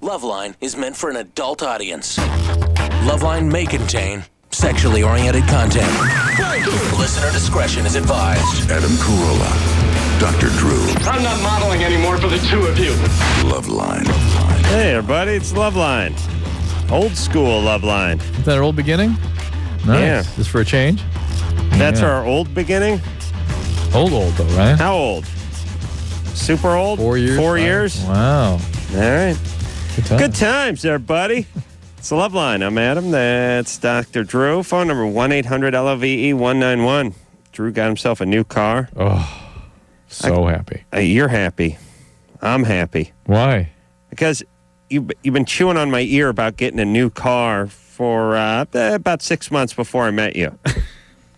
LoveLine is meant for an adult audience. LoveLine may contain sexually oriented content. Listener discretion is advised. Adam Carolla, Dr. Drew. I'm not modeling anymore for the two of you. LoveLine. Hey, everybody, it's LoveLine. Old school LoveLine. Is that our old beginning? Nice. Yeah. Just for a change? That's Yeah. our old beginning? Old though, right? How old? Super old? 4 years. 4 years? Wow. All right. Good time. Good times, everybody. It's the LoveLine. I'm Adam. That's Dr. Drew. Phone number 1-800-LOVE-191. Drew got himself a new car. Oh, so happy. You're happy. I'm happy. Why? Because you've been chewing on my ear about getting a new car for about 6 months before I met you.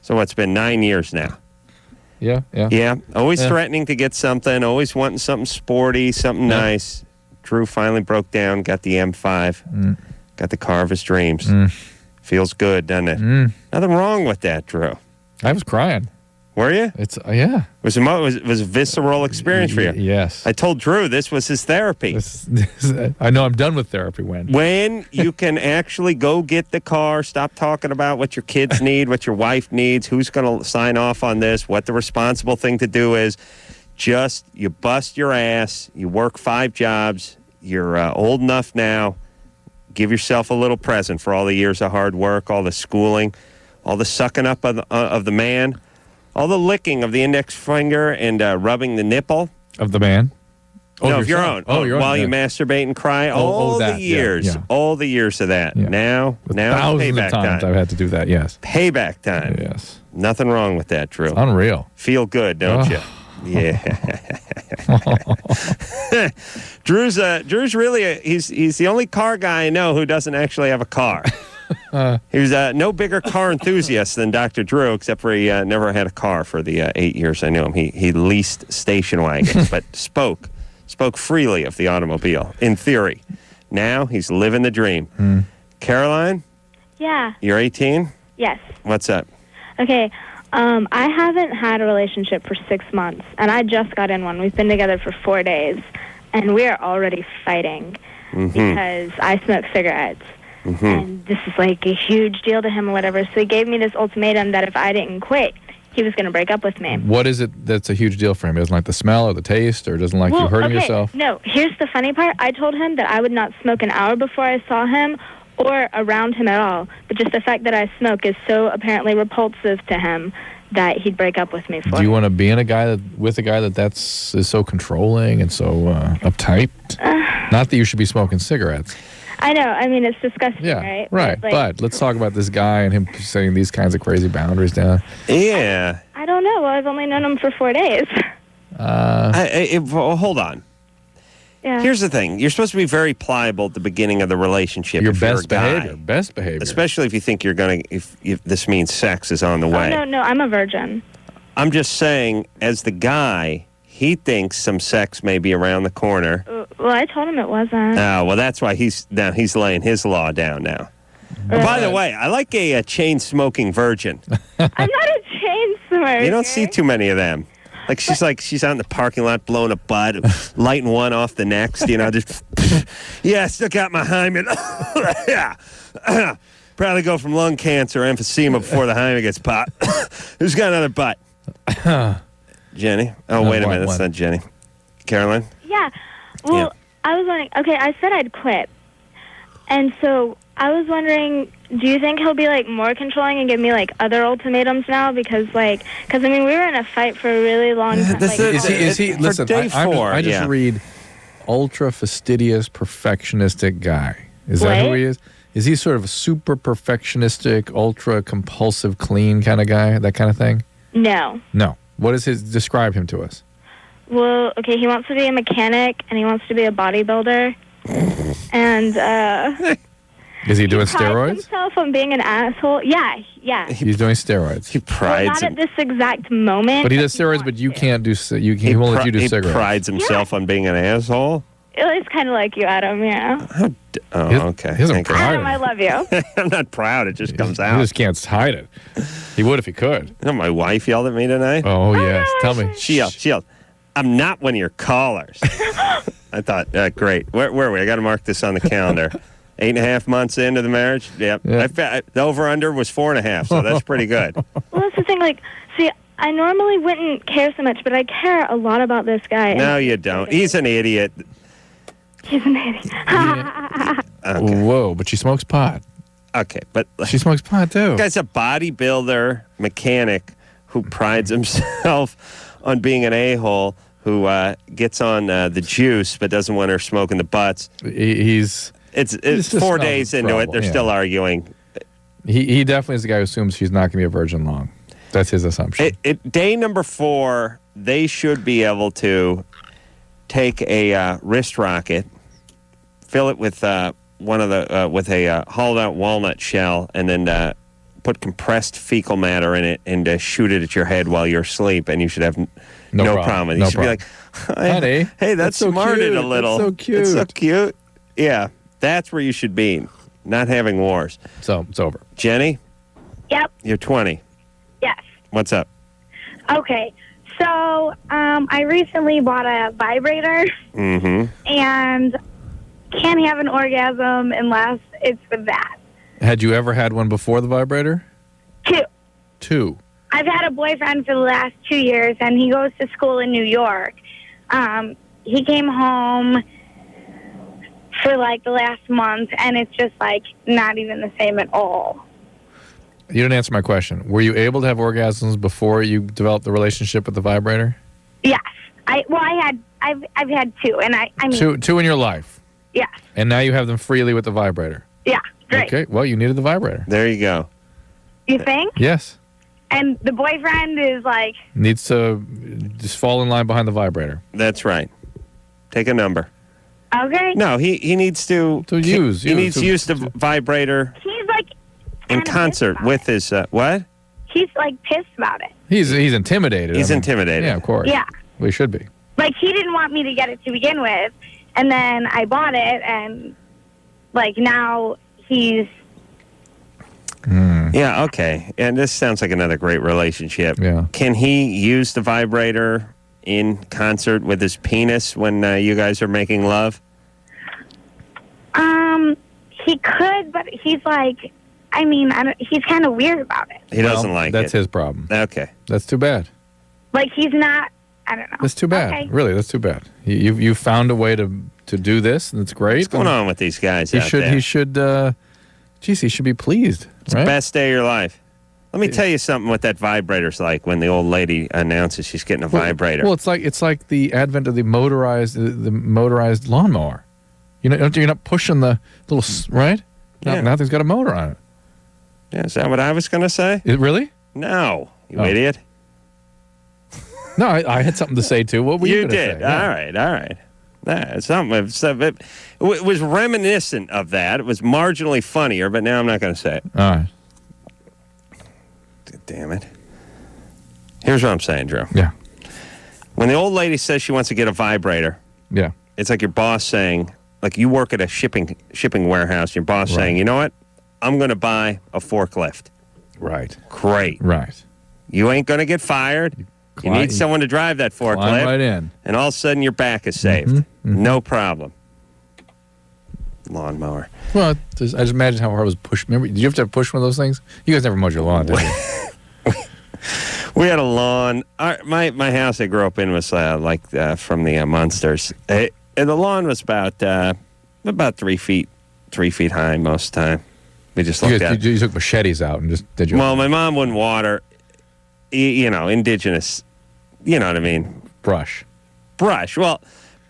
So it's been 9 years now. Yeah. Yeah, always threatening to get something, always wanting something sporty, something nice. Drew finally broke down, got the M5, got the car of his dreams. Feels good, doesn't it? Nothing wrong with that, Drew. I was crying. Were you? It's yeah. It was a visceral experience for you. Yes. I told Drew this was his therapy. I know I'm done with therapy When you can actually go get the car, stop talking about what your kids need, what your wife needs, who's going to sign off on this, what the responsible thing to do is. Just, you bust your ass, you work 5 jobs, you're old enough now, give yourself a little present for all the years of hard work, all the schooling, all the sucking up of the man, all the licking of the index finger and rubbing the nipple. of the man. No, of your own. Your own. While you masturbate and cry. All that, the years. yeah. All the years of that. Yeah. Now Thousands payback of times time. I've had to do that, yes. Payback time. Yes. Nothing wrong with that, Drew. Unreal. Feel good, don't you? Yeah. Drew's really he's the only car guy I know who doesn't actually have a car. He was no bigger car enthusiast than Dr. Drew, except for he never had a car for the 8 years I knew him. He leased station wagons, but spoke freely of the automobile, in theory. Now he's living the dream. Caroline? Yeah. You're 18? Yes. What's up? Okay. I haven't had a relationship for 6 months, and I just got in one. We've been together for 4 days, and we are already fighting because I smoke cigarettes. And this is like a huge deal to him or whatever. So he gave me this ultimatum that if I didn't quit, he was going to break up with me. What is it that's a huge deal for him? He doesn't like the smell or the taste or doesn't like you hurting yourself? No, here's the funny part. I told him that I would not smoke an hour before I saw him or around him at all. But just the fact that I smoke is so apparently repulsive to him that he'd break up with me for. Do you want to be with a guy is so controlling and so uptight? Not that you should be smoking cigarettes. I know. I mean, it's disgusting, Yeah, right? right. But let's talk about this guy and him setting these kinds of crazy boundaries down. Yeah. I don't know. Well, I've only known him for 4 days. Hold on. Yeah. Here's the thing. You're supposed to be very pliable at the beginning of the relationship. Your if you're best a guy. behavior. Best behavior. Especially if you think you're going to, if this means sex is on the way. No, I'm a virgin. I'm just saying, as the guy, he thinks some sex may be around the corner. Well, I told him it wasn't. Oh, well, that's why he's laying his law down now. By the way, I like a chain-smoking virgin. I'm not a chain smoker. You don't see too many of them. She's out in the parking lot blowing a bud, lighting one off the next, just, I still got my hymen. Yeah. Probably go from lung cancer or emphysema before the hymen gets popped. Who's got another butt? Jenny? Oh, wait a minute. That's not Jenny. Caroline? Yeah. Well, I was wondering, okay, I said I'd quit. And so I was wondering, do you think he'll be, more controlling and give me, other ultimatums now? Because we were in a fight for a really long time. Is he listen, day 4, I just read ultra fastidious, perfectionistic guy. Is that who he is? Is he sort of a super perfectionistic, ultra compulsive, clean kind of guy, that kind of thing? No. What is describe him to us? Well, okay, he wants to be a mechanic, and he wants to be a bodybuilder. And, Is he doing He prides steroids? himself on being an asshole. Yeah. He's doing steroids. He prides not at this exact moment. But he does steroids, but you can't do. He won't let you do cigarettes. He prides himself on being an asshole. It's kind of like you, Adam. Yeah. Okay. He doesn't pride Adam, I love you. I'm not proud. It just comes He out. just can't hide it. He would if he could. My wife yelled at me tonight. Oh yes. Tell me. She yelled, I'm not one of your callers. I thought, great. Where were we? I got to mark this on the calendar. 8.5 months into the marriage. Yep. Yeah. The over-under was 4.5, so that's pretty good. Well, that's the thing. Like, see, I normally wouldn't care so much, but I care a lot about this guy. No, you don't. He's an idiot. He's an idiot. Okay. Whoa, but she smokes pot. Okay, but She smokes pot, too. this guy's a bodybuilder mechanic who prides himself on being an a-hole who gets on the juice but doesn't want her smoking the butts. He's It's just 4 not days a into it. problem, They're yeah. still arguing. he definitely is the guy who assumes she's not going to be a virgin long. That's his assumption. Day number 4, they should be able to take a wrist rocket, fill it with one of the with a hollowed out walnut shell, and then put compressed fecal matter in it and shoot it at your head while you're asleep, and you should have no problem. You No should be like, Honey, hey, that's so smarted cute. a little. That's so cute. It's so cute. Yeah, that's where you should be, not having wars. So it's over. Jenny, Yep. you're 20. Yes. What's up? Okay. So, I recently bought a vibrator Mm-hmm. and can't have an orgasm unless it's with that. Had you ever had one before the vibrator? 2. 2. I've had a boyfriend for the last 2 years, and he goes to school in New York. He came home for like the last month, and it's just like not even the same at all. You didn't answer my question. Were you able to have orgasms before you developed the relationship with the vibrator? Yes. I've had 2, and I mean, Two in your life. yes. And now you have them freely with the vibrator. Yeah. Great. Okay, well, you needed the vibrator. There you go. You think? Yes. And the boyfriend is like, Needs to just fall in line behind the vibrator. That's right. Take a number. okay. No, he needs to use. He needs to use the vibrator He's like in kinda concert pissed about with his what? He's like pissed about it. He's intimidated. He's intimidated. Yeah, of course. Yeah. Well, he should be. Like he didn't want me to get it to begin with, and then I bought it, and like now he's Yeah, okay. And this sounds like another great relationship. Yeah. Can he use the vibrator in concert with his penis when you guys are making love? he could, but he's like, I mean, he's kind of weird about it. He doesn't like that's it. his problem. Okay. That's too bad. Like he's not. I don't know. That's too bad. Okay. Really, that's too bad. You found a way to do this, and it's great. What's going on with these guys He out should. there? He should. Geez, he should be pleased. It's right? the best day of your life. Let me tell you something what that vibrator's like when the old lady announces she's getting a vibrator. Well, it's like the advent of the motorized lawnmower. You're not pushing the little right. Yeah. Nothing's got a motor on it. Yeah, is that what I was going to say? Really? No, you Oh. idiot. No, I had something to say too. What were you, You gonna did. say? Yeah. All right. Yeah, it was reminiscent of that. It was marginally funnier, but now I'm not going to say it. All right. Damn it. Here's what I'm saying, Drew. Yeah. When the old lady says she wants to get a vibrator, Yeah. it's like your boss saying, like you work at a shipping warehouse, your boss Right. saying, you know what? I'm going to buy a forklift. Right. Great. Right. You ain't going to get fired. You Climb- need someone to drive that forklift. Climb right in. And all of a sudden your back is saved. No problem. Lawnmower. Well, I just imagine how hard it was push. Remember, did you have to push one of those things? You guys never mowed your lawn, did you? We had a lawn. My house I grew up in was from the Munsters. And the lawn was about 3 feet high most of the time. We just looked at it. You took machetes out and just did your. Well, my mom wouldn't water, indigenous, you know what I mean? brush. Well,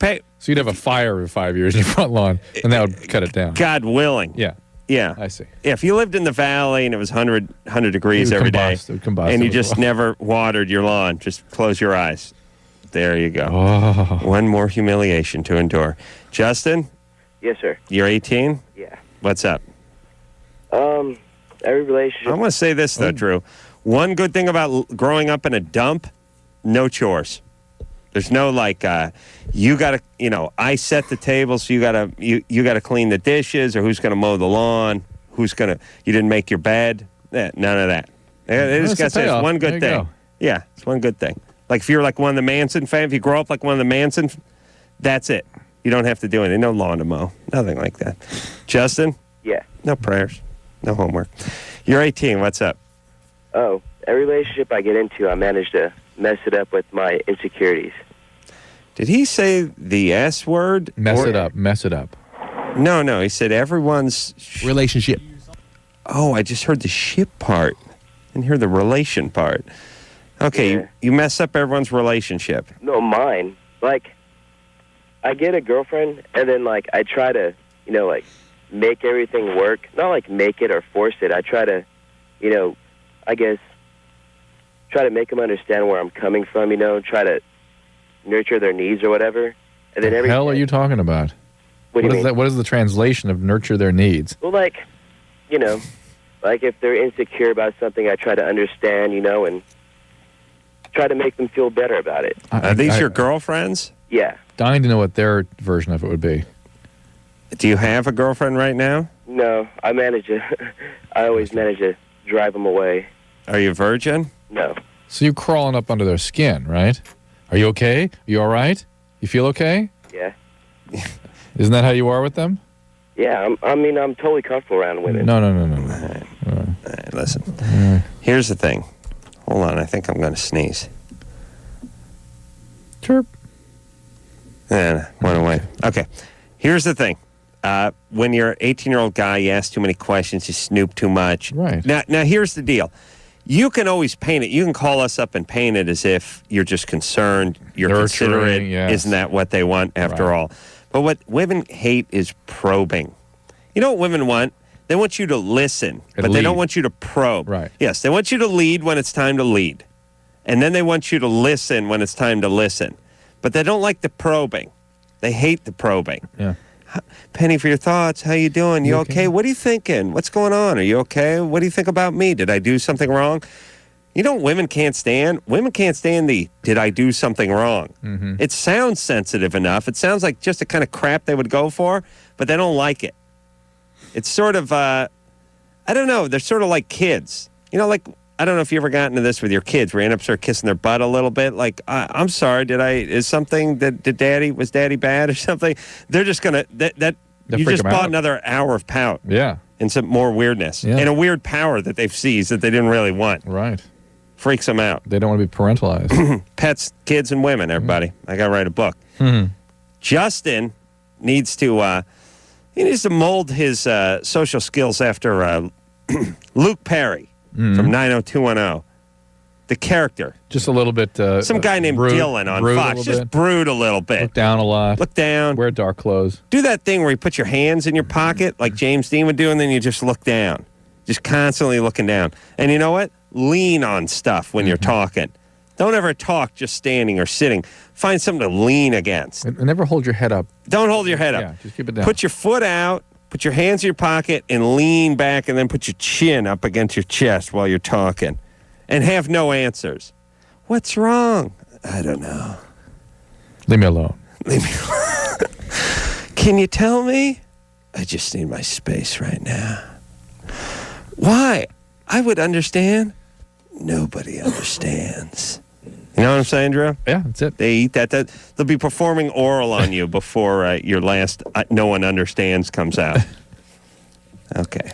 So you'd have a fire every 5 years in your front lawn, and that would cut it down. God willing. Yeah. Yeah. I see. If you lived in the valley and it was 100 degrees It would every day, combust. It would combust. and It you would just go. never watered your lawn, just close your eyes. There you go. Oh. One more humiliation to endure. Justin, Yes, sir. you're 18? Yeah. What's up? Every relationship. I want to say this, though, Drew. One good thing about growing up in a dump, no chores. There's no you got to, I set the table, so you got to clean the dishes, or who's going to mow the lawn, you didn't make your bed. None of that. It just That's a got to say it's payoff. one There good you thing. go. Yeah, it's one good thing. Like if you're like one of the Manson fans, if you grow up like one of the Manson, that's it. You don't have to do anything. No lawn to mow. Nothing like that. Justin? Yeah. No prayers. No homework. You're 18. What's up? Oh, every relationship I get into, I manage to mess it up with my insecurities. Did he say the S word? Mess it up. No. He said everyone's Relationship. Oh, I just heard the ship part. And hear the relation part. Okay, Yeah. you mess up everyone's relationship. No, mine. Like, I get a girlfriend, and then, like, I try to, make everything work. Not, like, make it or force it. I try to, I guess, try to make them understand where I'm coming from, try to nurture their needs or whatever. And then The every hell are you talking about? What do you mean? That? What is the translation of nurture their needs? Well, like, like if they're insecure about something, I try to understand, and try to make them feel better about it. Are these your girlfriends? Yeah. Dying to know what their version of it would be. Do you have a girlfriend right now? No, I always manage to drive them away. Are you a virgin? No. So you're crawling up under their skin, right? Are you okay? You all right? You feel okay? Yeah. Isn't that how you are with them? Yeah, I'm totally comfortable around women. No. All right, listen. Here's the thing. Hold on, I think I'm going to sneeze. Chirp. Went away. Okay, here's the thing. When you're an 18-year-old guy, you ask too many questions, you snoop too much. Right. Now, here's the deal. You can always paint it. You can call us up and paint it as if you're just concerned, you're Nurturing, considerate. yes. Isn't that what they want after all? But what women hate is probing. You know what women want? They want you to listen, but they don't want you to probe. Right. Yes, they want you to lead when it's time to lead. And then they want you to listen when it's time to listen. But they don't like the probing. They hate the probing. Yeah. Penny, for your thoughts, how you doing? You okay? What are you thinking? What's going on? Are you okay? What do you think about me? Did I do something wrong? You know what women can't stand? Women can't stand the, did I do something wrong? Mm-hmm. It sounds sensitive enough. It sounds like just the kind of crap they would go for, but they don't like it. It's sort of, I don't know, they're sort of like kids. Like, I don't know if you ever got into this with your kids where you end up sort of kissing their butt a little bit. Like, I'm sorry, was daddy bad or something? They're just going to, you just bought another hour of pout. Yeah. And some more weirdness. Yeah. And a weird power that they've seized that they didn't really want. Right. Freaks them out. They don't want to be parentalized. Pets, kids, and women, everybody. I got to write a book. Mm-hmm. Justin needs to, mold his social skills after Luke Perry from 90210. The character. Just a little bit. Some guy named Dylan on Fox. Just brood a little bit. Look down a lot. Look down. Wear dark clothes. Do that thing where you put your hands in your pocket like James Dean would do, and then you just look down. Just constantly looking down. And you know what? Lean on stuff when you're talking. Don't ever talk just standing or sitting. Find something to lean against. And never hold your head up. Don't hold your head up. Yeah, just keep it down. Put your foot out, put your hands in your pocket, and lean back, and then put your chin up against your chest while you're talking. And have no answers. What's wrong? I don't know. Leave me alone. Leave me alone. Can you tell me? I just need my space right now. Why? I would understand. Nobody understands. You know what I'm saying, Drew? Yeah, that's it. They eat that. They'll be performing oral on you before your last No One Understands comes out. Okay.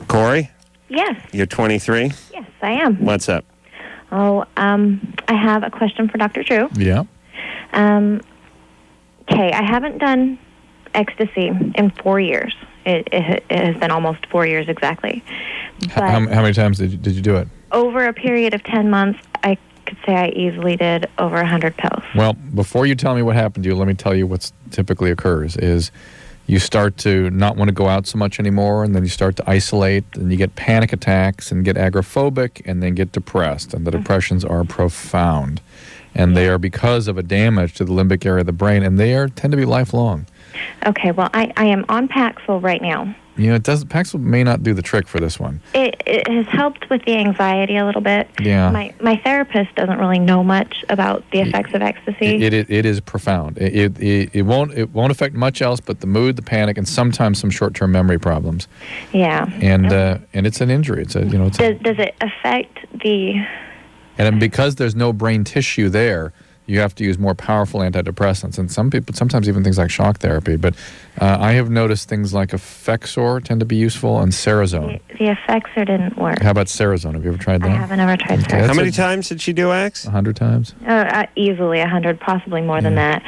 Corey? Yes. You're 23? Yes, I am. What's up? Oh, I have a question for Dr. Drew. Yeah. Okay, I haven't done Ecstasy in 4 years. It has been almost 4 years exactly. But How many times did you do it? over a period of 10 months, I could say I easily did over 100 pills. Well, before you tell me what happened to you, let me tell you what typically occurs is you start to not want to go out so much anymore, and then you start to isolate, and you get panic attacks and get agoraphobic and then get depressed, and the depressions are profound. And they are because of a damage to the limbic area of the brain, and they tend to be lifelong. Okay, well, I am on Paxil right now. Paxil may not do the trick for this one. It has helped with the anxiety a little bit. Yeah. My therapist doesn't really know much about the effects of Ecstasy. It is profound. It won't affect much else but the mood, the panic, and sometimes some short-term memory problems. Yeah. And it's an injury. Does it affect the And because there's no brain tissue there, you have to use more powerful antidepressants. And some people, sometimes even things like shock therapy. But I have noticed things like Effexor tend to be useful and Cerazone. The Effexor didn't work. How about Cerazone? Have you ever tried that? I haven't ever tried Cerazone. How many times did she do X? 100 times. Easily 100, possibly more than that.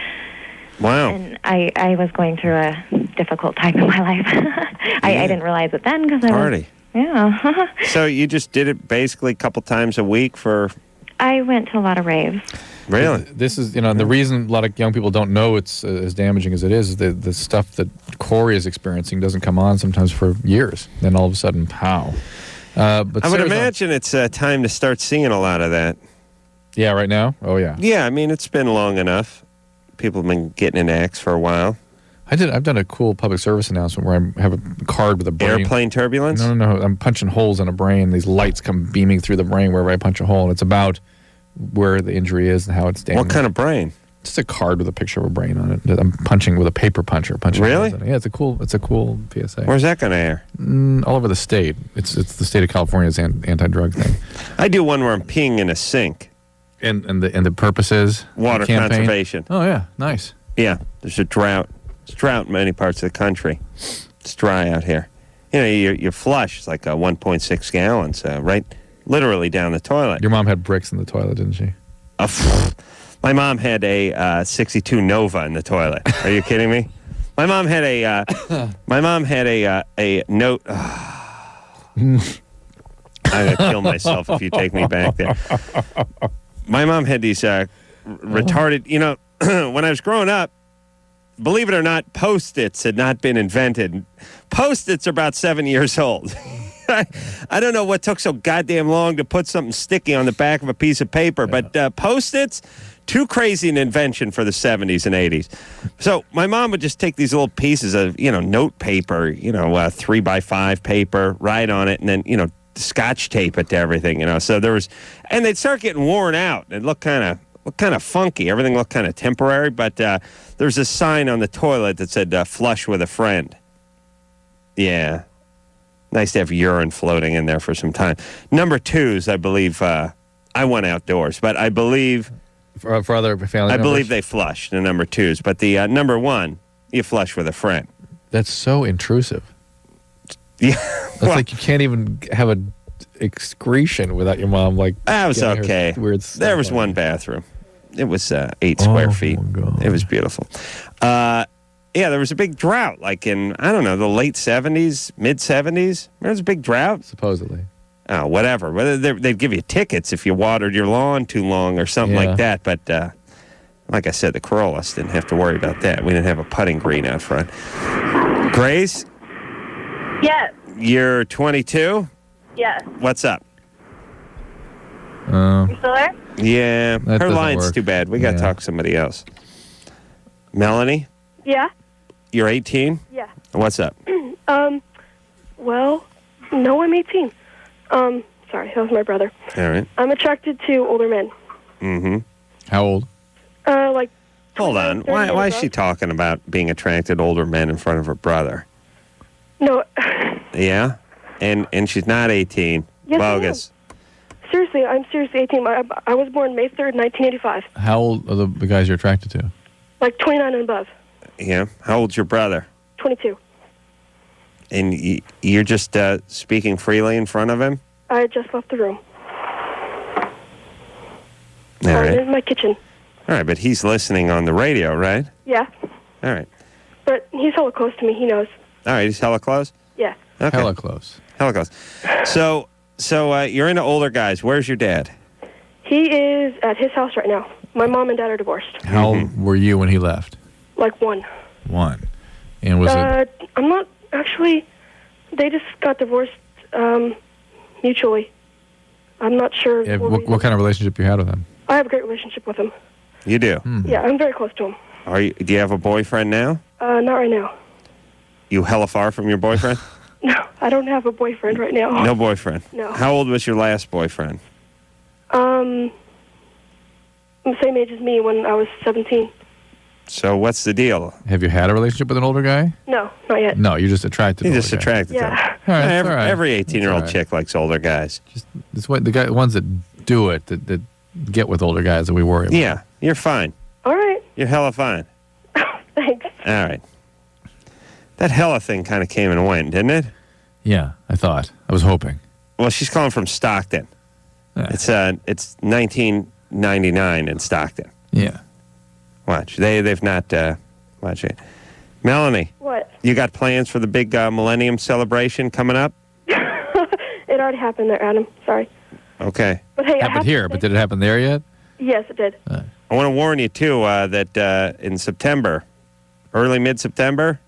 Wow. And I was going through a difficult time in my life. I didn't realize it then because I Party. Yeah. So you just did it basically a couple times a week for... I went to a lot of raves. Really? This is, the reason a lot of young people don't know it's as damaging as it is the stuff that Corey is experiencing doesn't come on sometimes for years. Then all of a sudden, pow. But I would imagine it's time to start seeing a lot of that. Yeah, right now? Oh, yeah. Yeah, I mean, it's been long enough. People have been getting an axe for a while. I've done a cool public service announcement where I have a card with a brain. Airplane turbulence? No. I'm punching holes in a brain. These lights come beaming through the brain wherever I punch a hole, and it's about where the injury is and how it's damaged. What kind of brain? Just a card with a picture of a brain on it that I'm punching with a paper puncher. Really? holes in it. Yeah, it's a cool PSA. Where's that going to air? All over the state. It's the state of California's anti-drug thing. I do one where I'm peeing in a sink. And the purpose is Water conservation. Oh yeah, nice. Yeah, there's a drought. It's drought in many parts of the country. It's dry out here. Your flush is like 1.6 gallons, right, literally down the toilet. Your mom had bricks in the toilet, didn't she? My mom had a 62 Nova in the toilet. Are you kidding me? My mom had a note. I'm gonna kill myself if you take me back there. My mom had these retarded. When I was growing up, believe it or not, Post-its had not been invented. Post-its are about 7 years old. I don't know what took so goddamn long to put something sticky on the back of a piece of paper, but Post-its, too crazy an invention for the 70s and 80s. So my mom would just take these little pieces of, note paper, 3x5 paper, write on it, and then, Scotch tape it to everything, So there was, and they'd start getting worn out. It looked kind of funky. Everything looked kind of temporary, but there's a sign on the toilet that said flush with a friend. Yeah. Nice to have urine floating in there for some time. Number twos, I believe, I went outdoors, but I believe... For other family members? I believe they flushed the number twos, but the number one, you flush with a friend. That's so intrusive. Yeah. It's like you can't even have a excretion without your mom, That was okay. Weird there was one bathroom. It was 8 square feet. It was beautiful. Yeah, there was a big drought, in, the late 70s, mid-70s. There was a big drought. Supposedly. Oh, whatever. They'd give you tickets if you watered your lawn too long or something like that. But like I said, the Corollas didn't have to worry about that. We didn't have a putting green out front. Grace? Yes. You're 22? Yes. What's up? You still there? Yeah, That her doesn't line's work. too bad. We got to talk to somebody else. Melanie? Yeah. You're 18? Yeah. What's up? Well, no, I'm 18. Sorry, that was my brother. All right. I'm attracted to older men. Mm-hmm. How old? Hold on. Why is she talking about being attracted to older men in front of her brother? No. Yeah? And she's not 18. Yes, Bogus. Seriously, I'm seriously 18. I was born May 3rd, 1985. How old are the guys you're attracted to? 29 and above. Yeah. How old's your brother? 22. And you're just speaking freely in front of him? I just left the room. All I'm right. in my kitchen. All right, but he's listening on the radio, right? Yeah. All right. But he's hella close to me. He knows. All right, he's hella close? Yeah. Okay. Hella close. Hella close. So you're into older guys. Where's your dad? He is at his house right now. My mom and dad are divorced. How old were you when he left? 1. 1. And was it... I'm not... Actually, they just got divorced mutually. I'm not sure. Yeah, what kind of relationship you had with him? I have a great relationship with him. You do? Yeah, I'm very close to him. Do you have a boyfriend now? Not right now. You hella far from your boyfriend? No, I don't have a boyfriend right now. No boyfriend? No. How old was your last boyfriend? I'm the same age as me when I was 17. So what's the deal? Have you had a relationship with an older guy? No, not yet. No, you're just attracted to You're older just guys. attracted to him. Yeah. All right, every all right. 18-year-old That's all right. chick likes older guys. Just it's what the ones that do it that get with older guys that we worry about. Yeah, you're fine. All right. You're hella fine. Thanks. All right. That hella thing kind of came and went, didn't it? Yeah, I thought. I was hoping. Well, she's calling from Stockton. Yeah. It's 1999 in Stockton. Yeah. Watch. They've not watch it. Melanie, What? you got plans for the big Millennium celebration coming up? It already happened there, Adam. Sorry. Okay. But hey, I have Happened to here, say- but did it happen there yet? Yes, it did. I want to warn you too that in September, early mid-September,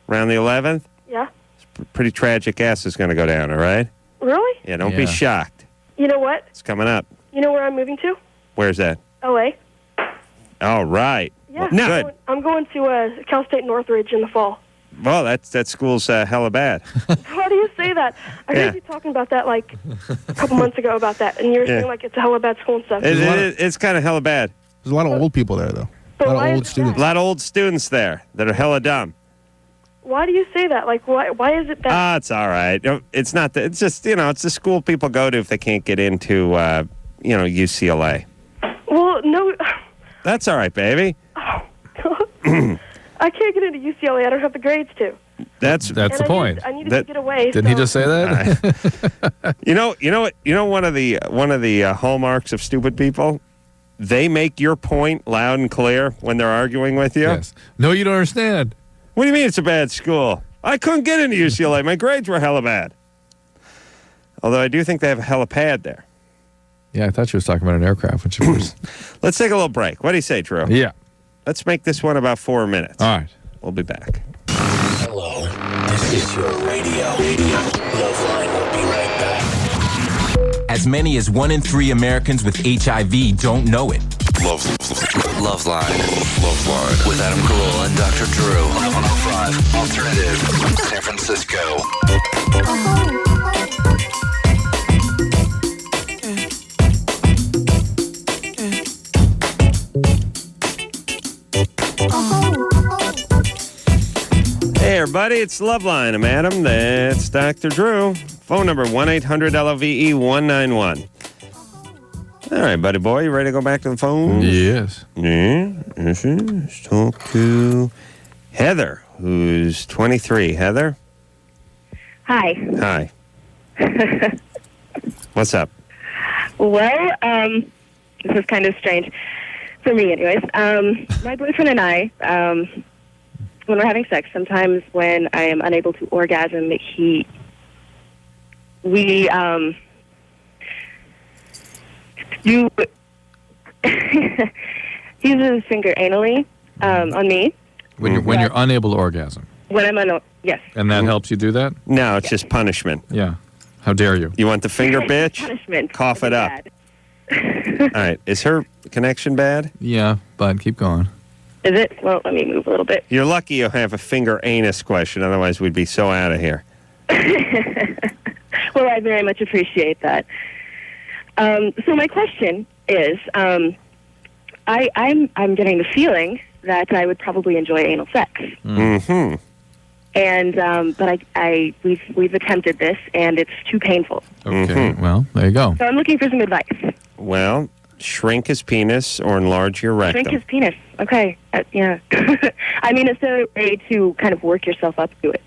around the 11th, Yeah. pretty tragic ass is going to go down. All right. Really? Yeah. Don't be Yeah. shocked. You know what? It's coming up. You know where I'm moving to? Where's that? L.A. All right. Yeah. Well, good. I'm going to Cal State Northridge in the fall. Well, that school's hella bad. Why do you say that? I Yeah. heard you talking about that like a couple months ago about that, and you were Yeah. saying like it's a hella bad school and stuff. It's kind of hella bad. There's a lot of old people there, though. But A lot why of is old it students. A lot of old students there that are hella dumb. Why do you say that? Like, why is it that? It's all right. It's not that. It's just it's the school people go to if they can't get into UCLA. Well, no. That's all right, baby. I can't get into UCLA. I don't have the grades to. That's the point. I needed to get away. Didn't he just say that? You know one of the hallmarks of stupid people, they make your point loud and clear when they're arguing with you. Yes. No, you don't understand. What do you mean it's a bad school? I couldn't get into UCLA. My grades were hella bad. Although I do think they have a helipad there. Yeah, I thought she was talking about an aircraft when she was. Let's take a little break. What do you say, Drew? Yeah. Let's make this one about 4 minutes. All right. We'll be back. Hello, this is your radio. LoveLine will be right back. As many as 1 in 3 Americans with HIV don't know it. LoveLine. LoveLine. With Adam Carolla and Dr. Drew. 1105 Alternative. San Francisco. Hey, everybody, it's LoveLine. I'm Adam. That's Dr. Drew. Phone number 1-800-LOVE-191. All right, buddy boy, you ready to go back to the phone? Yes. Yeah. Let's talk to Heather, who's 23. Heather? Hi. Hi. What's up? Well, this is kind of strange for me, anyways. My boyfriend and I, when we're having sex, sometimes when I am unable to orgasm, he uses his finger anally on me. When you're unable to orgasm. When I'm yes. And that helps you do that? No, it's just punishment. Yeah. How dare you? You want the finger, bitch? Punishment. Cough it up. All right. Is her connection bad? Yeah, but keep going. Is it? Well, let me move a little bit. You're lucky you have a finger anus question. Otherwise, we'd be so out of here. Well, I very much appreciate that. So my question is, I'm getting the feeling that I would probably enjoy anal sex. Mm-hmm. And but we've attempted this, and it's too painful. Okay. Well, there you go. So I'm looking for some advice. Well, shrink his penis or enlarge your rectum. Shrink his penis. Okay. Yeah. I mean, is there a way to kind of work yourself up to it?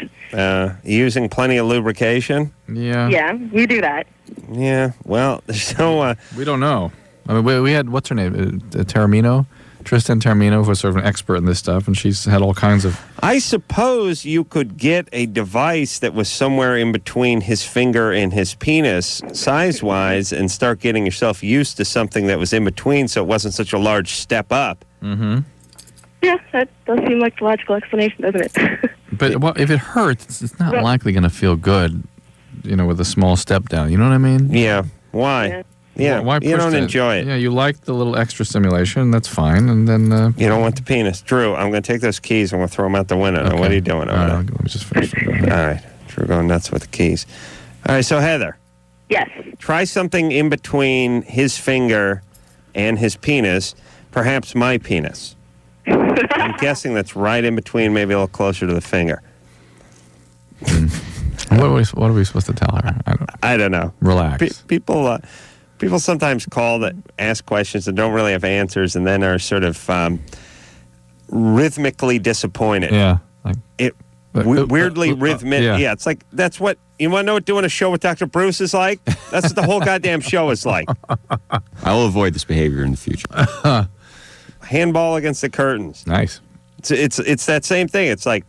Using plenty of lubrication? Yeah. Yeah, we do that. Yeah. Well, there's no... We don't know. I mean, we had, what's her name? Taramino? Tristan Taramino was sort of an expert in this stuff, and she's had all kinds of... I suppose you could get a device that was somewhere in between his finger and his penis, size-wise, and start getting yourself used to something that was in between so it wasn't such a large step up. Mm-hmm. Yeah, that does seem like the logical explanation, doesn't it? But if it hurts, it's not likely going to feel good, with a small step down. You know what I mean? Yeah. Why? Yeah. Why you push don't that? enjoy it. Yeah, you like the little extra stimulation. That's fine. And then... You don't want the penis. Drew, I'm going to take those keys and we'll throw them out the window. Okay. Now, what are you doing over All there? right, let me just finish. All right. Drew going nuts with the keys. All right, so Heather. Yes. Try something in between his finger and his penis, perhaps my penis. I'm guessing that's right in between, maybe a little closer to the finger. What are we supposed to tell her? I don't know. Relax. People People sometimes call that ask questions that don't really have answers, and then are sort of rhythmically disappointed. Yeah. Weirdly rhythmic. Yeah. It's like that's what you want to know. What doing a show with Dr. Bruce is like. That's what the whole goddamn show is like. I will avoid this behavior in the future. Handball against the curtains. Nice. It's that same thing. It's like,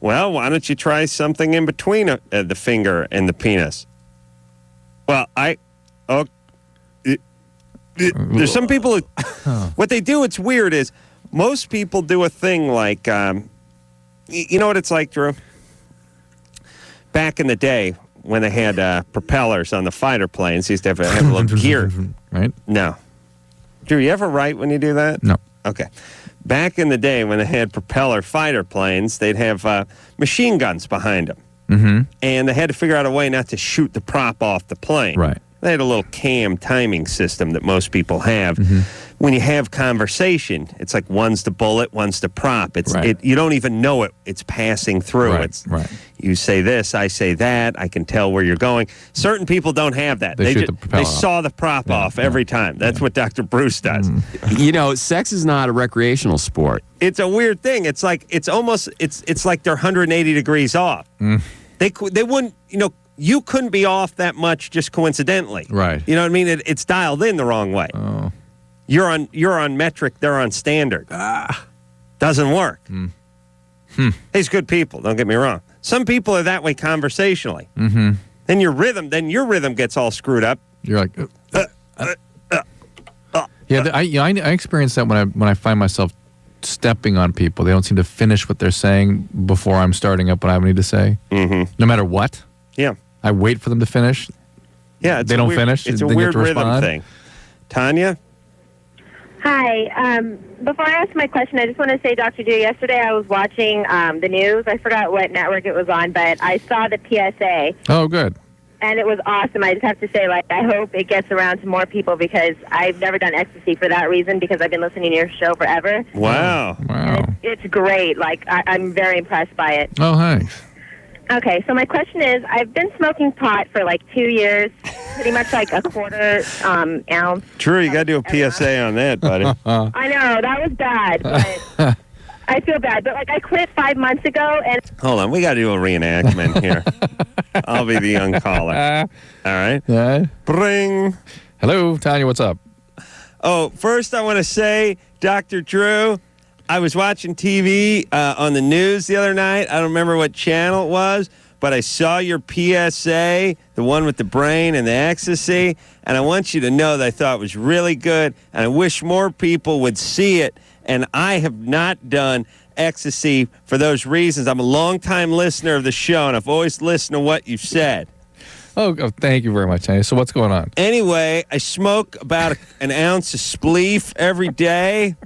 well, why don't you try something in between the finger and the penis? Well, there's some people who, what they do, it's weird, is most people do a thing like, you know what it's like, Drew? Back in the day when they had propellers on the fighter planes, they used to have a little gear. Right? No. Drew, you ever write when you do that? No. Okay. Back in the day when they had propeller fighter planes, they'd have machine guns behind them. Mm-hmm. And they had to figure out a way not to shoot the prop off the plane. Right. They had a little cam timing system that most people have. Mm-hmm. When you have conversation, it's like one's the bullet, one's the prop. You don't even know it. It's passing through. Right. You say this, I say that. I can tell where you're going. Certain people don't have that. They shoot the propeller They saw the prop off every time. That's what Dr. Bruce does. You know, sex is not a recreational sport. It's a weird thing. It's like it's like they're 180 degrees off. They wouldn't, you couldn't be off that much just coincidentally. Right. You know what I mean? It's dialed in the wrong way. Oh. You're on metric, they're on standard. Doesn't work. He's good people, don't get me wrong. Some people are that way conversationally. Mm-hmm. Then your rhythm gets all screwed up. You're like, I experience that when I find myself stepping on people. They don't seem to finish what they're saying before I'm starting up what I need to say. Mm-hmm. No matter what. Yeah. I wait for them to finish. Yeah. They don't finish. It's a then you have weird to rhythm respond. thing. Tanya? Hi. Before I ask my question, I just want to say, Dr. Drew, yesterday I was watching the news. I forgot what network it was on, but I saw the PSA. Oh, good. And it was awesome. I just have to say, I hope it gets around to more people because I've never done Ecstasy for that reason because I've been listening to your show forever. Wow. And it's great. I'm very impressed by it. Oh, thanks. Okay, so my question is, I've been smoking pot for 2 years, pretty much a quarter ounce. True, you got to do a PSA on that, buddy. I know, that was bad, but I feel bad. But I quit 5 months ago, and Hold on, we got to do a reenactment here. I'll be the young caller. All right? Yeah. Bring. Hello, Tanya, what's up? Oh, first I want to say, Dr. Drew, I was watching TV on the news the other night. I don't remember what channel it was, but I saw your PSA, the one with the brain and the ecstasy, and I want you to know that I thought it was really good, and I wish more people would see it. And I have not done Ecstasy for those reasons. I'm a longtime listener of the show, and I've always listened to what you've said. Oh, thank you very much, Tanya. So what's going on? Anyway, I smoke about an ounce of spleef every day.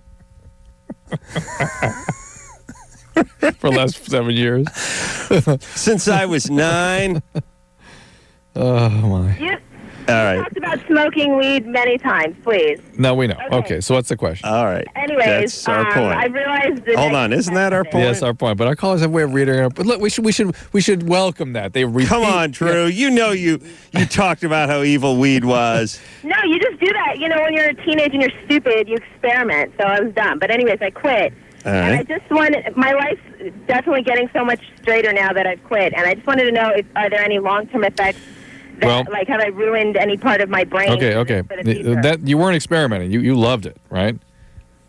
For the last 7 years. Since I was 9. Oh, my. you All right. talked about smoking weed many times, please. No, we know. Okay, so what's the question? All right. Anyways, That's our point. I realized that. Hold on, isn't that our point? Yes, our point. But our callers have a way of reading it. But look, we should welcome that. They repeat. Come on, Drew. You know you talked about how evil weed was. No, you just do that. When you're a teenager and you're stupid, you experiment. So I was dumb. But anyways, I quit. All And I right. just wanted, my life's definitely getting so much straighter now that I've quit. And I just wanted to know, are there any long-term effects? That, have I ruined any part of my brain? Okay. For the future? That you weren't experimenting. You loved it, right?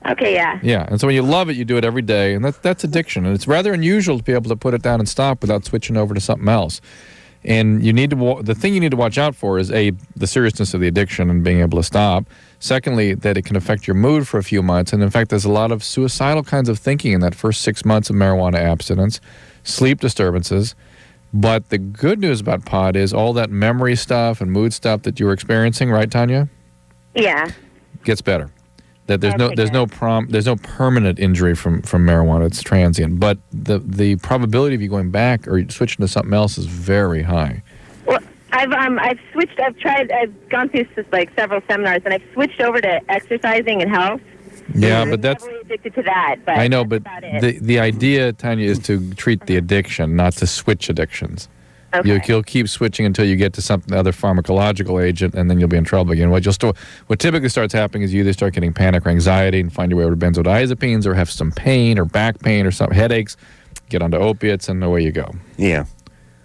Okay, yeah. Yeah, and so when you love it, you do it every day, and that's addiction. And it's rather unusual to be able to put it down and stop without switching over to something else. And you need to the thing you need to watch out for is the seriousness of the addiction and being able to stop. Secondly, that it can affect your mood for a few months. And in fact, there's a lot of suicidal kinds of thinking in that first 6 months of marijuana abstinence, sleep disturbances. But the good news about pot is all that memory stuff and mood stuff that you were experiencing, right, Tanya? Yeah. Gets better. That there's no permanent injury from marijuana. It's transient. But the probability of you going back or switching to something else is very high. Well, I've switched. I've gone through several seminars, and I've switched over to exercising and health. Yeah, but that's. I'm heavily addicted to that. But I know, but that's about it. the idea, Tanya, is to treat the addiction, not to switch addictions. Okay. You'll keep switching until you get to something other pharmacological agent, and then you'll be in trouble again. What typically starts happening is you either start getting panic or anxiety and find your way over to benzodiazepines, or have some pain or back pain or some headaches. Get onto opiates, and away you go. Yeah.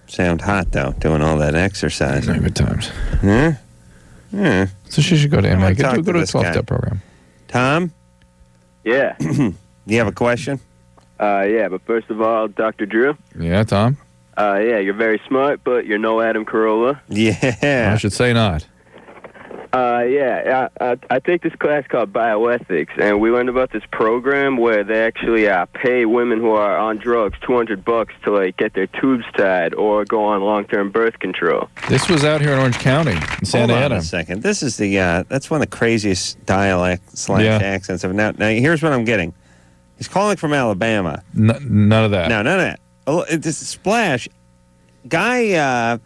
Sound hot, though, doing all that exercise. Good times. Huh? Yeah. So she should go to MA. talk Go to a this guy. 12-step program. Tom, Yeah. you have a question? Yeah, but first of all, Dr. Drew, Yeah, Tom? yeah, you're very smart, but you're no Adam Carolla. Yeah. I should say not. I take this class called bioethics, and we learned about this program where they actually pay women who are on drugs $200 to like get their tubes tied or go on long-term birth control. This was out here in Orange County, in Santa Hold on Ana. a second. This is that's one of the craziest dialect / Yeah. accents of now. Now, here's what I'm getting. He's calling from Alabama. None of that. No, none of that. It's a Splash guy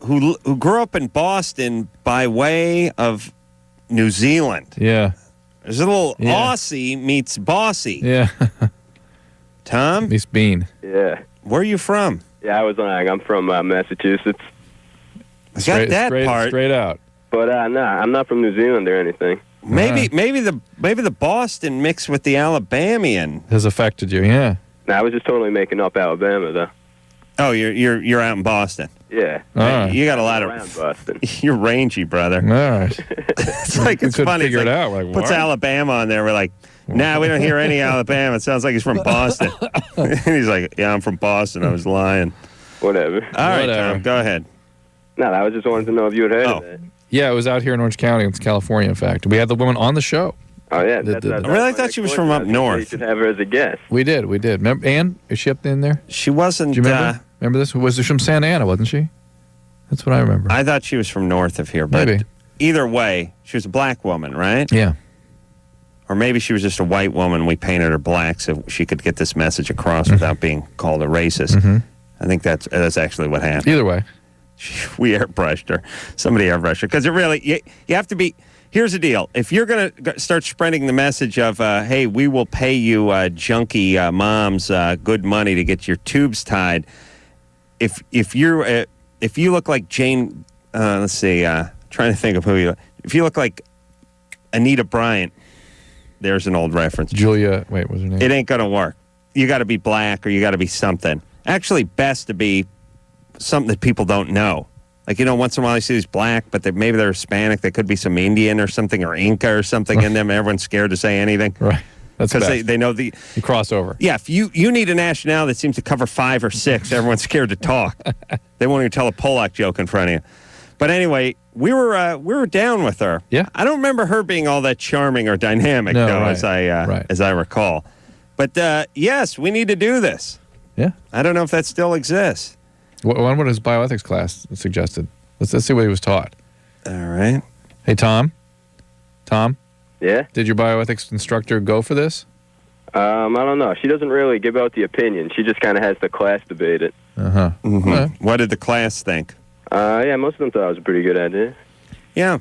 who grew up in Boston by way of New Zealand. Yeah. There's a little Yeah. Aussie meets Bossy. Yeah. Tom? Miss Bean. Yeah. Where are you from? Yeah, I'm from Massachusetts. Got that part. Straight out. But no, I'm not from New Zealand or anything. Maybe the Boston mixed with the Alabamian has affected you. Yeah. No, I was just totally making up Alabama, though. Oh, you're out in Boston. Yeah. You got a lot around of Boston. You're rangy, brother. All right. It's like We it's couldn't funny. figure It's it like, out. We're like, puts what? Alabama on there. We're like, nah, we don't hear any Alabama. It sounds like he's from Boston. And he's like, yeah, I'm from Boston. I was lying. Whatever. All right, Tom, go ahead. No, I was just wanted to know if you had heard of it. Yeah, it was out here in Orange County. It's California, in fact. We had the woman on the show. Oh, yeah. I really thought she was from up You north. should have her as a guest. We did. Remember, Ann, is she up in there? She wasn't. Do you remember? Remember this? Was she from Santa Ana, wasn't she? That's what I remember. I thought she was from north of here, but Maybe. either way, she was a black woman, right? Yeah. Or maybe she was just a white woman. We painted her black so she could get this message across without being called a racist. Mhm. I think that's actually what happened. Either way. We airbrushed her. Somebody airbrushed her. Because it really, you have to be, here's the deal. If you're going to start spreading the message of, hey, we will pay you junkie moms good money to get your tubes tied, if you look like Jane, let's see, trying to think of who you, if you look like Anita Bryant, there's an old reference. Julia, wait, what was her name? It ain't going to work. You got to be black or you got to be something. Actually, best to be something that people don't know. Like, once in a while you see these black, but maybe they're Hispanic. They could be some Indian or something, or Inca or something in them. Everyone's scared to say anything. Right. That's because they know the... You cross over. Yeah, if you need a nationality that seems to cover 5 or 6, everyone's scared to talk. They won't even tell a Polak joke in front of you. But anyway, we were down with her. Yeah. I don't remember her being all that charming or dynamic, No, though, right. as I recall. But yes, we need to do this. Yeah. I don't know if that still exists. What his bioethics class suggested. Let's see what he was taught. All right. Hey, Tom. Tom? Yeah? Did your bioethics instructor go for this? I don't know. She doesn't really give out the opinion. She just kind of has the class debate it. Uh-huh. Mm-hmm. Well, What did the class think? Yeah, most of them thought it was a pretty good idea. Yeah.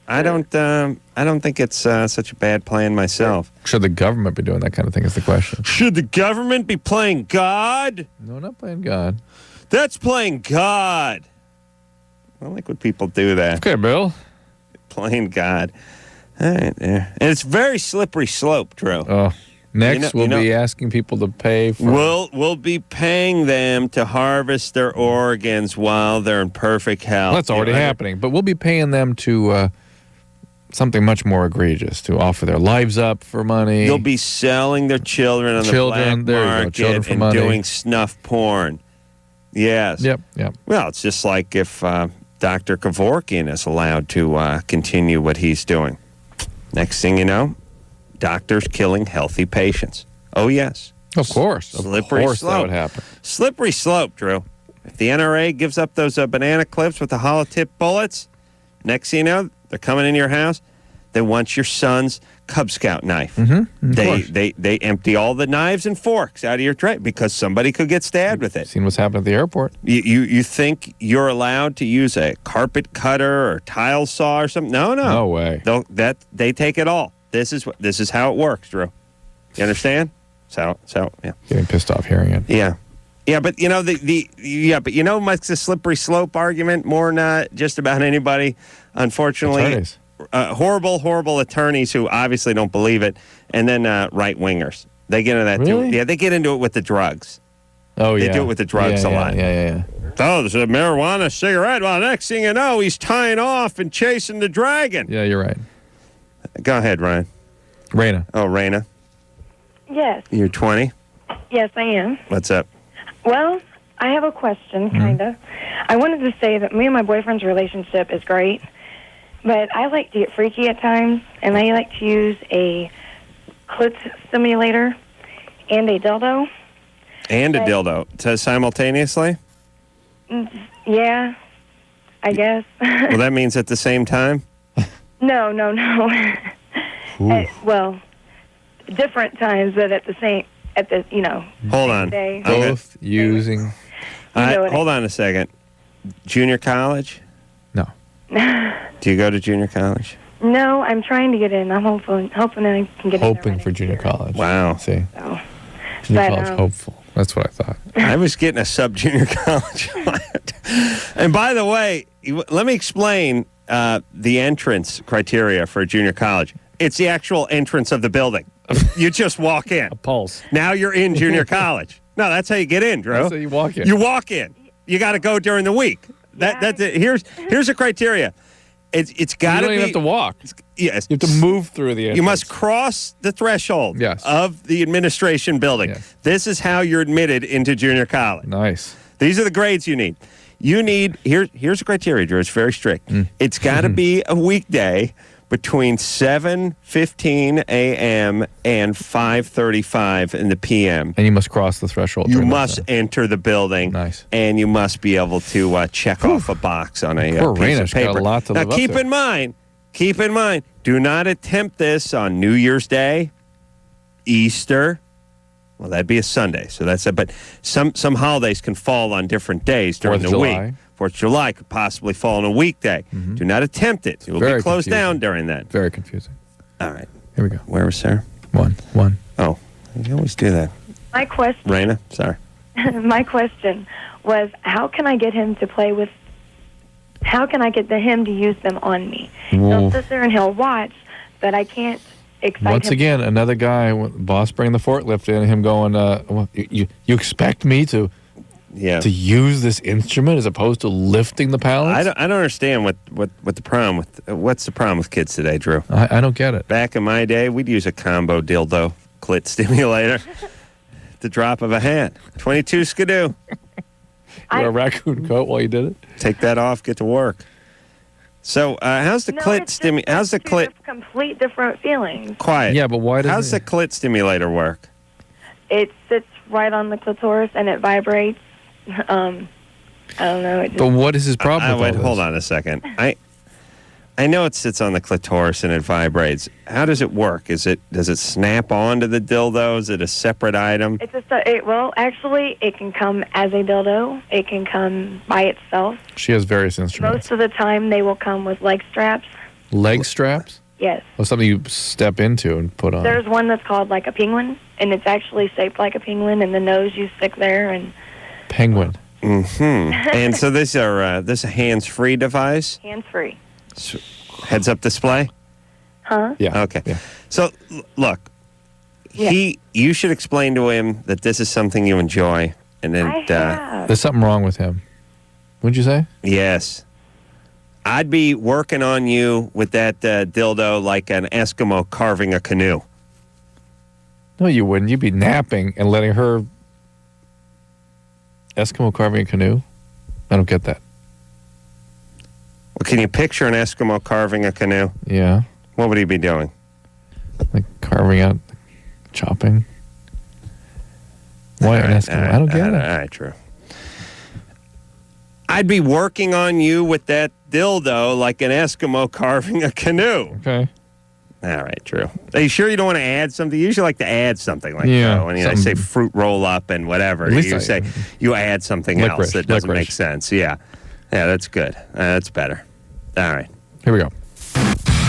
I don't think it's such a bad plan myself. should the government be doing that kind of thing is the question. Should the government be playing God? No, not playing God. That's playing God. I like when people do that. Okay, Bill. Playing God. All right, there. And it's very slippery slope, Drew. Oh, next we'll be asking people to pay for... We'll be paying them to harvest their organs while they're in perfect health. Well, that's already happening, but we'll be paying them to something much more egregious, to offer their lives up for money. You'll be selling their children on the black there you go, market children for and money. doing snuff porn. Yes. Yep. Well, it's just like if Dr. Kevorkian is allowed to continue what he's doing. Next thing you know, doctors killing healthy patients. Oh, yes. Of course. Slippery of course slope. that would happen. Slippery slope, Drew. If the NRA gives up those banana clips with the hollow tip bullets, next thing you know, they're coming into your house. They want your son's Cub Scout knife. Mm-hmm. They empty all the knives and forks out of your tray because somebody could get stabbed with it. Seen what's happened at the airport. You think you're allowed to use a carpet cutter or tile saw or something? No. No way. They take it all. This is how it works, Drew. You understand? So yeah. Getting pissed off hearing it. Yeah. Yeah, but what's the slippery slope argument more than just about anybody? Unfortunately, Attorneys. Horrible attorneys who obviously don't believe it, and then right wingers. They get into that Really? too. Yeah, they get into it with the drugs. Oh, They yeah. do it with the drugs a lot. Yeah. Oh, there's a marijuana cigarette. Well, next thing you know, he's tying off and chasing the dragon. Yeah, you're right. Go ahead, Ryan. Raina. Oh, Raina. Yes. You're 20. Yes, I am. What's up? Well, I have a question, kind of. I wanted to say that me and my boyfriend's relationship is great, but I like to get freaky at times, and I like to use a clit stimulator and a dildo. And a dildo simultaneously? Yeah, I guess. Well, that means at the same time? No. Well, different times, but Hold on. day. Both using. Hold on a second. Junior college? No. Do you go to junior college? No, I'm trying to get in. I'm hoping I can get in. Hoping for junior college. Wow. See. So, Junior but, college hopeful. That's what I thought. I was getting a sub-junior college. And by the way, let me explain the entrance criteria for a junior college. It's the actual entrance of the building. You just walk in. A pulse. Now you're in junior college. No, that's how you get in, Drew. That's how you walk in. You walk in. You got to go during the week. That's it. Here's the criteria. It's got to be. You don't even have to walk. Yes. You have to move through the entrance. You must cross the threshold of the administration building. Yes. This is how you're admitted into junior college. Nice. These are the grades you need. Here's the criteria, Drew. It's very strict. It's got to be a weekday between 7:15 a.m. and 5:35 in the p.m. And you must cross the threshold. You during that must time. enter the building. Nice. And you must be able to check off a box on a Poor piece Raina's of paper. got a lot to now, live up keep in mind, do not attempt this on New Year's Day, Easter. Well, that'd be a Sunday, so that's it. But some holidays can fall on different days during the week. 4th of July could possibly fall on a weekday. Do not attempt it. It will be closed down during that. Very confusing. All right. Here we go. Where was Sarah? One. Oh, you always do that. my question. Raina, sorry. My question was, how can I get him to play with? How can I get him to use them on me? He'll sit there and he'll watch, but I can't excite Once him. again, another guy, boss bringing the forklift in, and him going, you expect me to use this instrument as opposed to lifting the pallets? I don't understand what the problem with what's the problem with kids today, Drew? I don't get it. Back in my day, we'd use a combo dildo clit stimulator. The drop of a hat. 22 skidoo. Wear a raccoon coat while you did it? Take that off, get to work. So, how's the clit stimulator? How's the clit? Complete different feelings. Quiet. Yeah, but why does How's the clit stimulator work? It sits right on the clitoris and it vibrates. I don't know. It just, But what is his problem with all Wait, this? hold on a second. I know it sits on the clitoris and it vibrates. How does it work? Does it snap onto the dildo? Is it a separate item? It's just actually, it can come as a dildo. It can come by itself. She has various instruments. Most of the time, they will come with leg straps. Leg straps? Yes. Or something you step into and put on. There's one that's called like a penguin, and it's actually shaped like a penguin, and the nose you stick there, and Penguin. And so this is a hands-free device? hands-free. Heads-up display? Huh? Yeah. Okay. Yeah. So, look, you should explain to him that this is something you enjoy. And then, I have. There's something wrong with him. What'd you say? yes. I'd be working on you with that dildo like an Eskimo carving a canoe. No, you wouldn't. You'd be napping and letting her Eskimo carving a canoe? I don't get that. Well, can you picture an Eskimo carving a canoe? Yeah. What would he be doing? Like carving out, chopping. Why an Eskimo? I don't get it. All right, true. I'd be working on you with that dildo like an Eskimo carving a canoe. Okay. All right, true. Are you sure you don't want to add something? You usually like to add something like that. When I say fruit roll up and whatever, At least you say you add something else that doesn't make sense. Yeah. Yeah, that's good. That's better. All right. Here we go.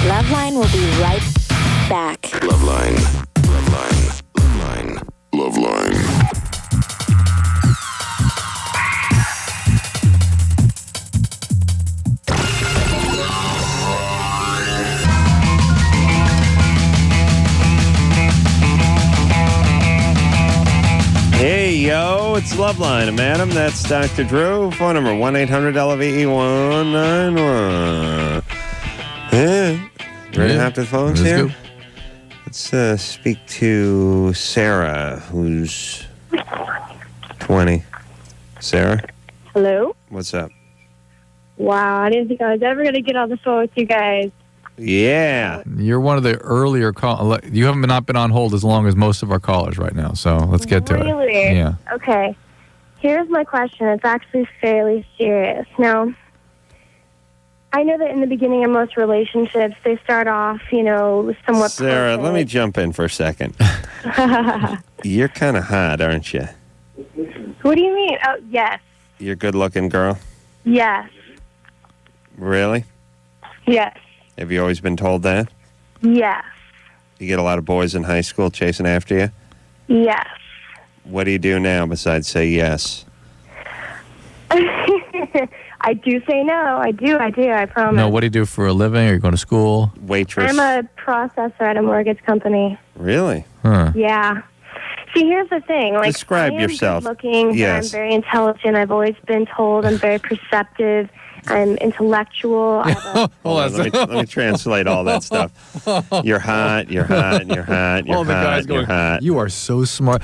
LoveLine will be right back. LoveLine. LoveLine. LoveLine. LoveLine. Hey, yo, it's LoveLine. Madam, that's Dr. Drew. Phone number 1-800-LOVE-191. Yeah. Ready to hop to the phones here? Go. Let's speak to Sarah, who's 20. Sarah? Hello? What's up? Wow, I didn't think I was ever going to get on the phone with you guys. Yeah. You're one of the earlier call. You haven't not been on hold as long as most of our callers right now, so let's get to it. Really? Yeah. Okay. Here's my question. It's actually fairly serious. Now, I know that in the beginning of most relationships, they start off, somewhat Sarah, perfect. let me jump in for a second. You're kind of hot, aren't you? What do you mean? Oh, yes. You're a good-looking girl? Yes. Really? Yes. Have you always been told that? Yes. You get a lot of boys in high school chasing after you? Yes. What do you do now besides say yes? I do say no. I do, I promise. No, what do you do for a living? Are you going to school? Waitress. I'm a processor at a mortgage company. Really? Huh. Yeah. See, here's the thing. Like, Describe I am yourself. Good-looking. Yes. I'm very intelligent. I've always been told I'm very perceptive. I'm intellectual. I have a Hold on, let me translate all that stuff. You're hot, you're hot, you're hot, you're All the guys hot, going, you're hot. You are so smart.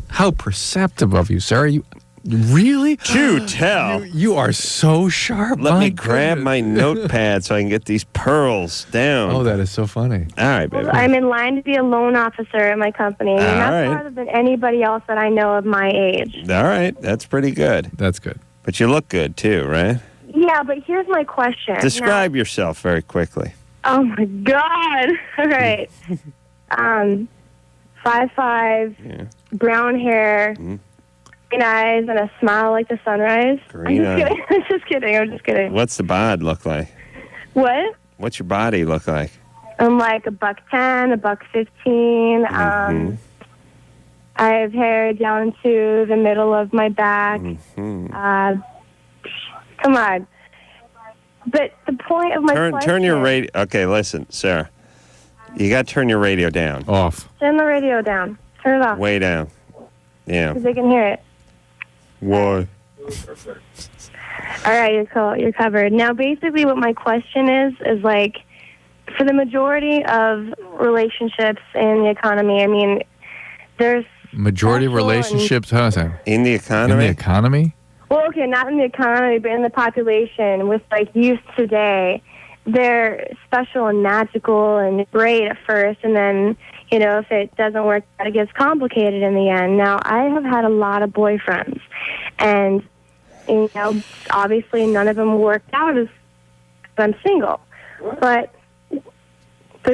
How perceptive of you, Sarah. You really? Do tell. You are so sharp. Let me grab my notepad so I can get these pearls down. Oh, that is so funny. All right, baby. I'm in line to be a loan officer at my company. I mean, that's right. farther than anybody else that I know of my age. All right, that's pretty good. That's good. But you look good, too, right? Yeah, but here's my question. Describe yourself very quickly. Oh, my God. All right. 5'5", brown hair, green eyes, and a smile like the sunrise. Green I'm just kidding. I'm just kidding. What's the bod look like? What? What's your body look like? I'm like $110, $115. I have hair down to the middle of my back. Come on. But the point of my question... Turn your radio... Okay, listen, Sarah. You got to turn your radio down. Off. Turn the radio down. Turn it off. Way down. Yeah. Because they can hear it. Why? All right, you're covered. Now, basically what my question is like, for the majority of relationships in the economy, I mean, there's... Majority of relationships, how is that? In the economy? In the economy? Well, okay, not in the economy, but in the population with, like, youth today. They're special and magical and great at first, and then, if it doesn't work out, it gets complicated in the end. Now, I have had a lot of boyfriends, and, obviously none of them worked out as I'm single. But the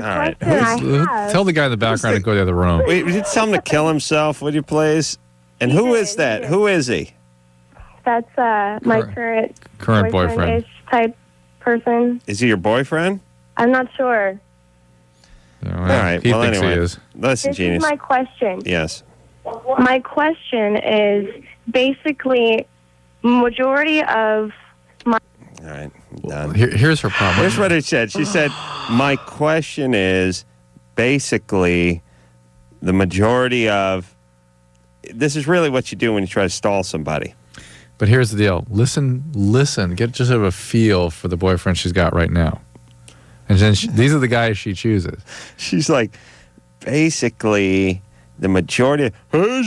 question I have... Tell the guy in the background to go to the other room. Wait, did you tell him to kill himself, would you please? And who is that? Who is he? That's my current boyfriend type person. Is he your boyfriend? I'm not sure. All right. He Well, thinks anyway, he is. Listen, This genius. is my question. Yes. My question is basically majority of my... All right. Done. Here's her problem. Here's what it said. She said, my question is basically the majority of... This is really what you do when you try to stall somebody. But here's the deal. Listen. Get just a feel for the boyfriend she's got right now. And then these are the guys she chooses. She's like, basically, the majority... Turn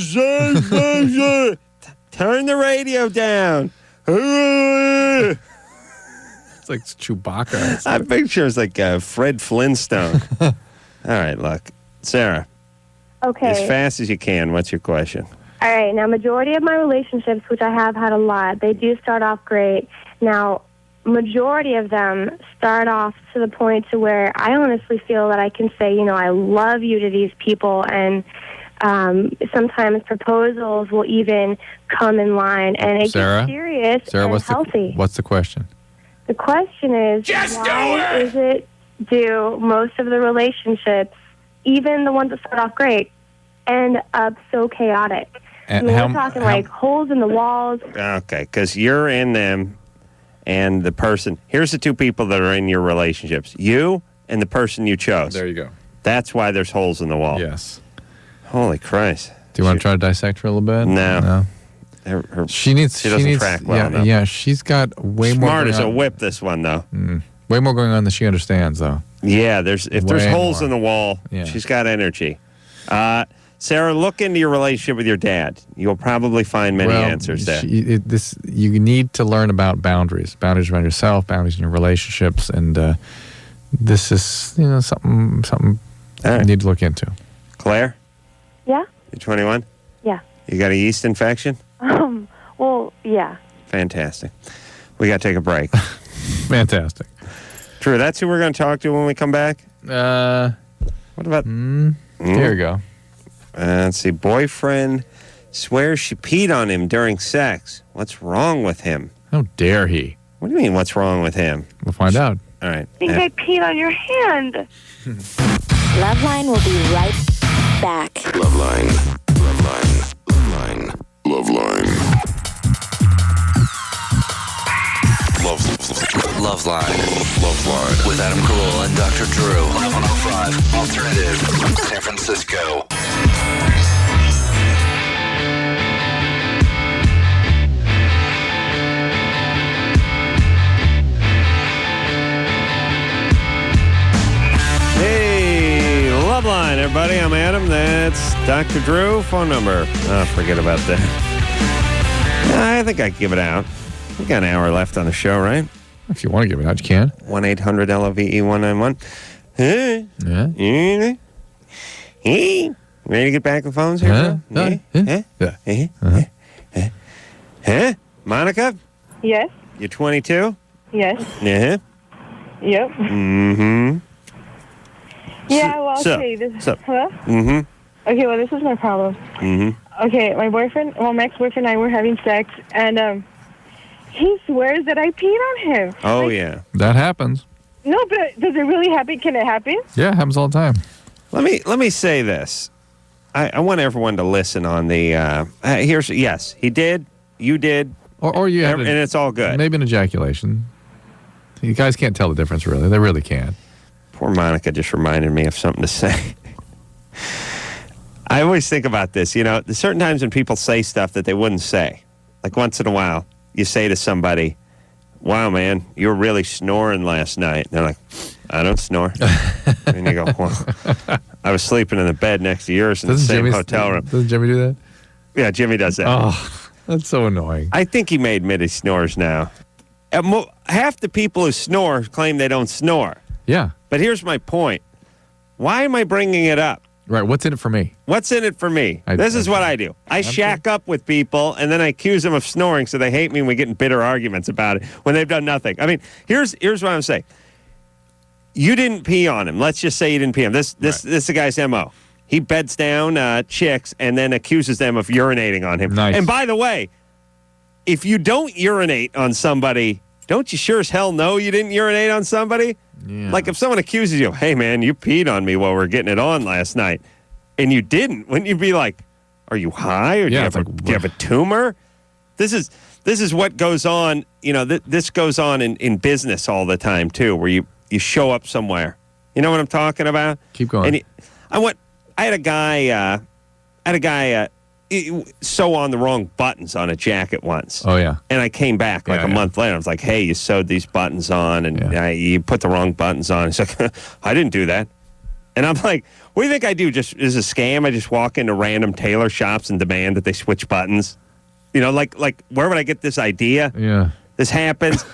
the radio down. It's like Chewbacca. I picture it's like Fred Flintstone. All right, look. Sarah, Okay. as fast as you can, what's your question? All right. Now, majority of my relationships, which I have had a lot, they do start off great. Now, majority of them start off to the point to where I honestly feel that I can say, I love you to these people, and sometimes proposals will even come in line, and it Sarah? gets serious Sarah, and healthy. what's the question? The question is, why is it do most of the relationships, even the ones that start off great, end up so chaotic? And we're talking like holes in the walls. Okay, because you're in them and the person... Here's the two people that are in your relationships. You and the person you chose. There you go. That's why there's holes in the wall. Yes. Holy Christ. Do you want to try to dissect her a little bit? No. She doesn't track well enough. Yeah, she's got way more. Smart as a whip, this one, though. Way more going on than she understands, though. Yeah, there's holes more. in the wall, she's got energy. Sarah, look into your relationship with your dad. You'll probably find many answers there. You need to learn about boundaries around yourself, boundaries in your relationships, and this is something you need to look into. Claire, Yeah? you're 21. Yeah. You got a yeast infection? Well, yeah. Fantastic. We got to take a break. Fantastic. Drew, that's who we're going to talk to when we come back? What about... Here we go. Let's see. Boyfriend swears she peed on him during sex. What's wrong with him? How dare he? What do you mean, what's wrong with him? We'll find out. All right. I think I peed on your hand. LoveLine will be right back. LoveLine. LoveLine. LoveLine. LoveLine. LoveLine. LoveLine. With Adam Carolla and Dr. Drew. 105 Alternative. San Francisco. Hey, LoveLine, everybody. I'm Adam. That's Dr. Drew. Phone number. Oh, forget about that. I think I can give it out. We got an hour left on the show, right? If you want to give it out, you can. 1-800-LOVE-191. Hey. Yeah. Hey. Ready to get back the phones here, bro? Huh? Monica? Yes. You're 22? Yes. Yeah. Yep. Mm-hmm. Yeah, well, So- okay. This, so- hello? Mm-hmm. Okay, well, this is my problem. Mm-hmm. Okay, my ex-boyfriend and I were having sex, and he swears that I peed on him. Oh, yeah. That happens. No, but does it really happen? Can it happen? Yeah, it happens all the time. Let me say this. I want everyone to listen on the... yes, he did. You did. Or you have and it's all good. Maybe an ejaculation. You guys can't tell the difference, really. They really can't. Poor Monica just reminded me of something to say. I always think about this. You know, there's certain times when people say stuff that they wouldn't say. Like once in a while, you say to somebody, wow, man, you were really snoring last night. And they're like, I don't snore. And you go, well, I was sleeping in the bed next to yours in the same hotel room. Doesn't Jimmy do that? Yeah, Jimmy does that. Oh, that's so annoying. I think he made Mitty snores now. Half the people who snore claim they don't snore. Yeah. But here's my point. Why am I bringing it up? Right. What's in it for me? What's in it for me? This is what I do. I shack up with people, and then I accuse them of snoring, so they hate me, and we get in bitter arguments about it when they've done nothing. I mean, here's what I'm saying. You didn't pee on him. Let's just say you didn't pee on him. This is the guy's MO. He beds down chicks and then accuses them of urinating on him. Nice. And by the way, if you don't urinate on somebody, don't you sure as hell know you didn't urinate on somebody? Yeah. Like if someone accuses you, hey man, you peed on me while we were getting it on last night, and you didn't, wouldn't you be like, are you high or do you have a tumor? This is what goes on. You know, this goes on in business all the time too, where you show up somewhere. You know what I'm talking about? Keep going. And I had a guy sew on the wrong buttons on a jacket once. Oh, yeah. And I came back a month later. I was like, hey, you sewed these buttons on, and you put the wrong buttons on. He's like, I didn't do that. And I'm like, what do you think I do? Just is a scam? I just walk into random tailor shops and demand that they switch buttons? You know, like where would I get this idea? Yeah. This happens.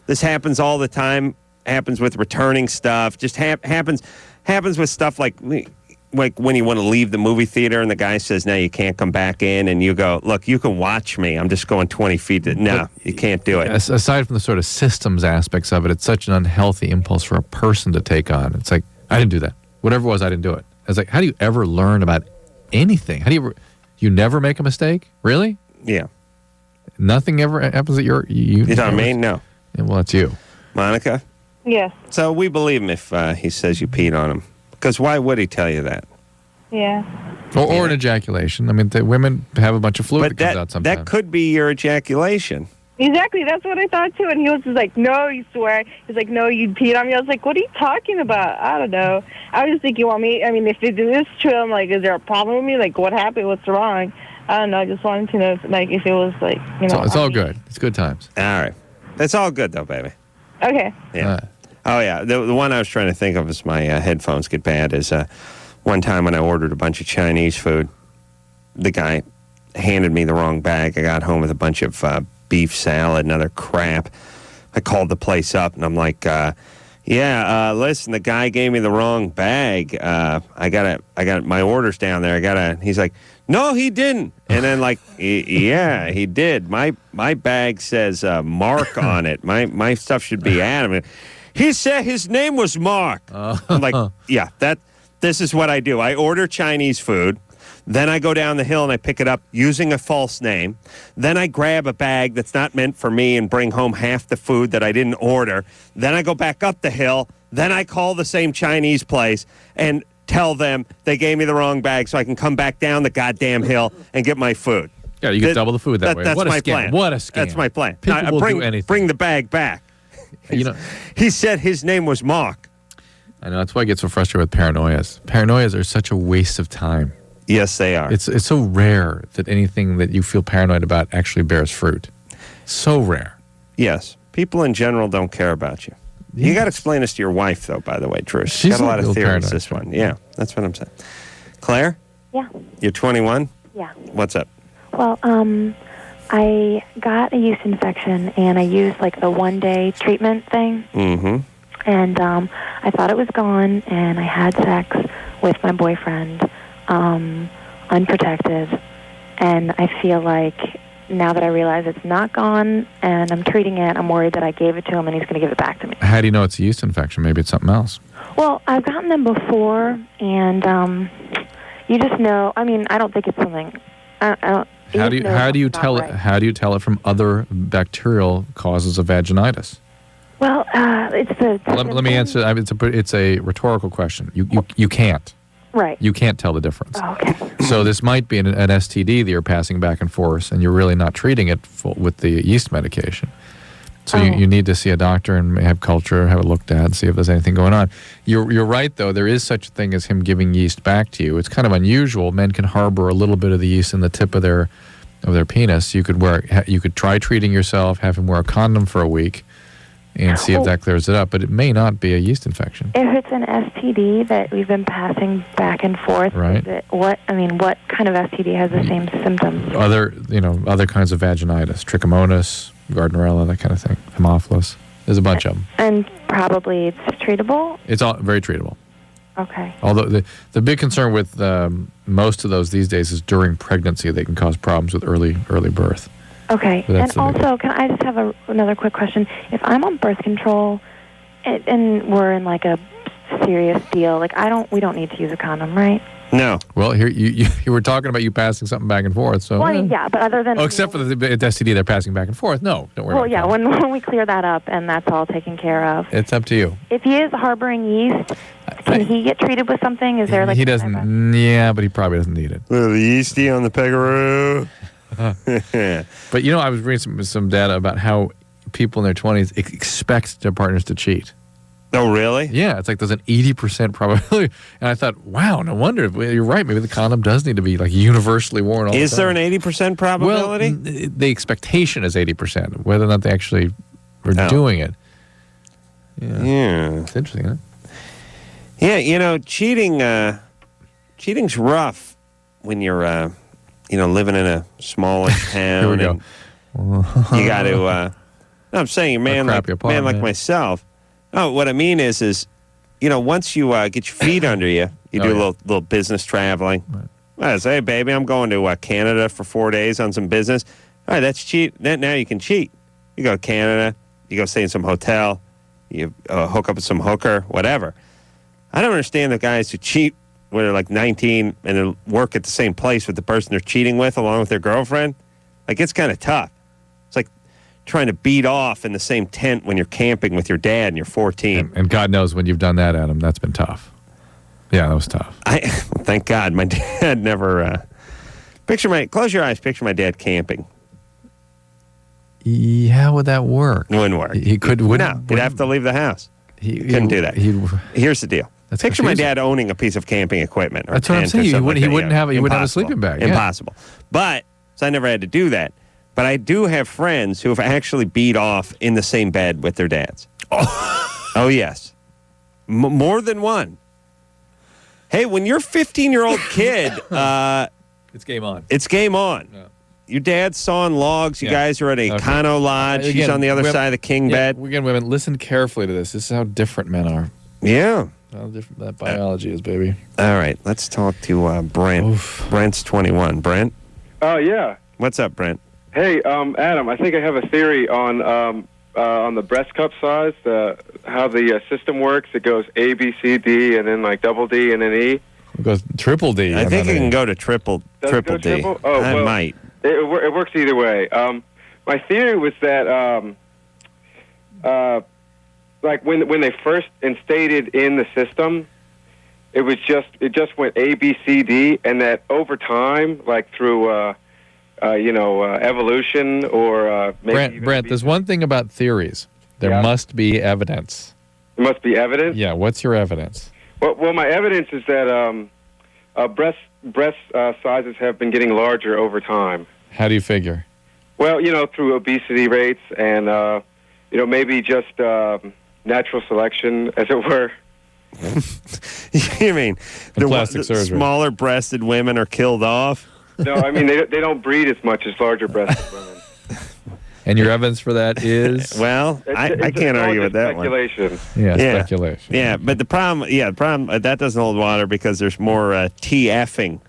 This happens all the time. Happens with returning stuff. Just happens with stuff like when you want to leave the movie theater and the guy says, no, you can't come back in. And you go, look, you can watch me. I'm just going 20 feet. No, you can't do it. Aside from the sort of systems aspects of it, it's such an unhealthy impulse for a person to take on. It's like, I didn't do that. Whatever it was, I didn't do it. It's like, how do you ever learn about anything? How do you never make a mistake? Really? Yeah. Nothing ever happens at you know what I mean? No. Yeah, well, it's you. Monica? Yes. So we believe him if he says you peed on him. Because why would he tell you that? Yeah. Or an ejaculation. I mean, women have a bunch of fluid that comes out sometimes. That could be your ejaculation. Exactly, that's what I thought too. And he was just like, no, you swear. He's like, no, you peed on me. I was like, what are you talking about? I don't know. I was just thinking, well, if it is true, I'm like, is there a problem with me? Like, what happened? What's wrong? I don't know. I just wanted to know, like, if it was like, It's all good. It's good times. All right. It's all good, though, baby. Okay. Yeah. Oh, yeah. The one I was trying to think of is my headphones get bad is one time when I ordered a bunch of Chinese food, the guy handed me the wrong bag. I got home with a bunch of beef salad and other crap. I called the place up, and I'm like, listen, the guy gave me the wrong bag. I got my orders down there. He's like, no, he didn't. And then like, yeah, he did. My bag says Mark on it. My stuff should be Adam. He said his name was Mark. I'm like, yeah, this is what I do. I order Chinese food. Then I go down the hill and I pick it up using a false name. Then I grab a bag that's not meant for me and bring home half the food that I didn't order. Then I go back up the hill. Then I call the same Chinese place and tell them they gave me the wrong bag so I can come back down the goddamn hill and get my food. Yeah, you get double the food that way. That's What a my scam. plan. What a scam. That's my plan. People will do anything. Bring the bag back. He said his name was Mark. I know. That's why I get so frustrated with paranoias. Paranoias are such a waste of time. Yes, they are. It's so rare that anything that you feel paranoid about actually bears fruit. So rare. Yes. People in general don't care about you. Yes. You got to explain this to your wife, though, by the way, Drew. She's got a lot of theories, paranoid, this one. Yeah, that's what I'm saying. Claire? Yeah. You're 21? Yeah. What's up? Well, I got a yeast infection, and I used like the one-day treatment thing. Mm-hmm. And I thought it was gone, and I had sex with my boyfriend, unprotected. And I feel like now that I realize it's not gone and I'm treating it, I'm worried that I gave it to him and he's going to give it back to me. How do you know it's a yeast infection? Maybe it's something else. Well, I've gotten them before, and you just know. I mean, I don't think it's something. How do you tell it? How do you tell it from other bacterial causes of vaginitis? Well, it's the. Let me answer. It's a rhetorical question. You can't. Right. You can't tell the difference. Oh, okay. So this might be an STD that you're passing back and forth, and you're really not treating it with the yeast medication. So you need to see a doctor and have culture, have it looked at, and see if there's anything going on. You're right, though. There is such a thing as him giving yeast back to you. It's kind of unusual. Men can harbor a little bit of the yeast in the tip of their penis. You could try treating yourself, have him wear a condom for a week, and see if that clears it up. But it may not be a yeast infection. If it's an STD that we've been passing back and forth, right? What kind of STD has the same symptoms? Other kinds of vaginitis, trichomonas, Gardnerella, that kind of thing, Haemophilus. There's a bunch of them. And probably it's treatable? It's all very treatable. Okay. Although the big concern with most of those these days is during pregnancy, they can cause problems with early birth. Okay. And also, can I just have another quick question? If I'm on birth control and we're in like a serious deal, like we don't need to use a condom, right? No. Well, here you were talking about you passing something back and forth. So. Well, I mean, yeah, but other than except for the STD, they're passing back and forth. No, don't worry. Well, yeah, when we clear that up and that's all taken care of. It's up to you. If he is harboring yeast, can he get treated with something? Is there like he doesn't? Yeah, but he probably doesn't need it. Little yeasty on the pegaroo. But I was reading some data about how people in their 20s expect their partners to cheat. Oh, really? Yeah, it's like there's an 80% probability. And I thought, wow, no wonder. You're right. Maybe the condom does need to be like universally worn all the time. Is there an 80% probability? Well, the expectation is 80%. Whether or not they actually are doing it. Yeah. It's interesting, huh? Yeah, cheating's rough when you're, living in a smallish town. Here we go. You got to, I'm saying a man like myself. Oh, what I mean is once you get your feet under you, you do a little business traveling. Right. I say, hey, baby, I'm going to Canada for 4 days on some business. All right, that's cheat. Now you can cheat. You go to Canada, you go stay in some hotel, you hook up with some hooker, whatever. I don't understand the guys who cheat when they're like 19 and they work at the same place with the person they're cheating with along with their girlfriend. Like, it's kind of tough. It's like trying to beat off in the same tent when you're camping with your dad and you're 14. And God knows when you've done that, Adam, that's been tough. Yeah, that was tough. Thank God my dad never... close your eyes, picture my dad camping. Yeah, how would that work? Wouldn't work. He could. He'd have to leave the house. He couldn't do that. Here's the deal. Picture my dad owning a piece of camping equipment. Or that's what I'm saying. He wouldn't have a sleeping bag. Yeah. Impossible. But so I never had to do that. But I do have friends who have actually beat off in the same bed with their dads. Oh yes, more than one. Hey, when you're a 15-year-old kid, it's game on. It's game on. Yeah. Your dad's sawing logs. You guys are at a Econo Lodge. He's on the other side of the king bed. Again, women, listen carefully to this. This is how different men are. Yeah. How different that biology is, baby. All right, let's talk to Brent. Oof. Brent's 21. Brent? Oh, yeah. What's up, Brent? Hey, Adam, I think I have a theory on the breast cup size, how the system works. It goes A, B, C, D, and then like double D, and then E. It goes triple D. I think it can go to triple D. Triple? Oh, I well, might. It works either way. My theory was that, like when they first instated in the system, it just went A, B, C, D, and that over time, like through evolution or maybe Brent, there's one thing about theories. There must be evidence. There must be evidence? Yeah. What's your evidence? Well, my evidence is that breast sizes have been getting larger over time. How do you figure? Well, through obesity rates and, maybe just natural selection, as it were. You mean the smaller-breasted women are killed off? No, I mean, they don't breed as much as larger-breasted women. And your evidence for that is? Well, I can't argue with that speculation. one. Yeah, speculation. Yeah, but the problem that doesn't hold water because there's more TFing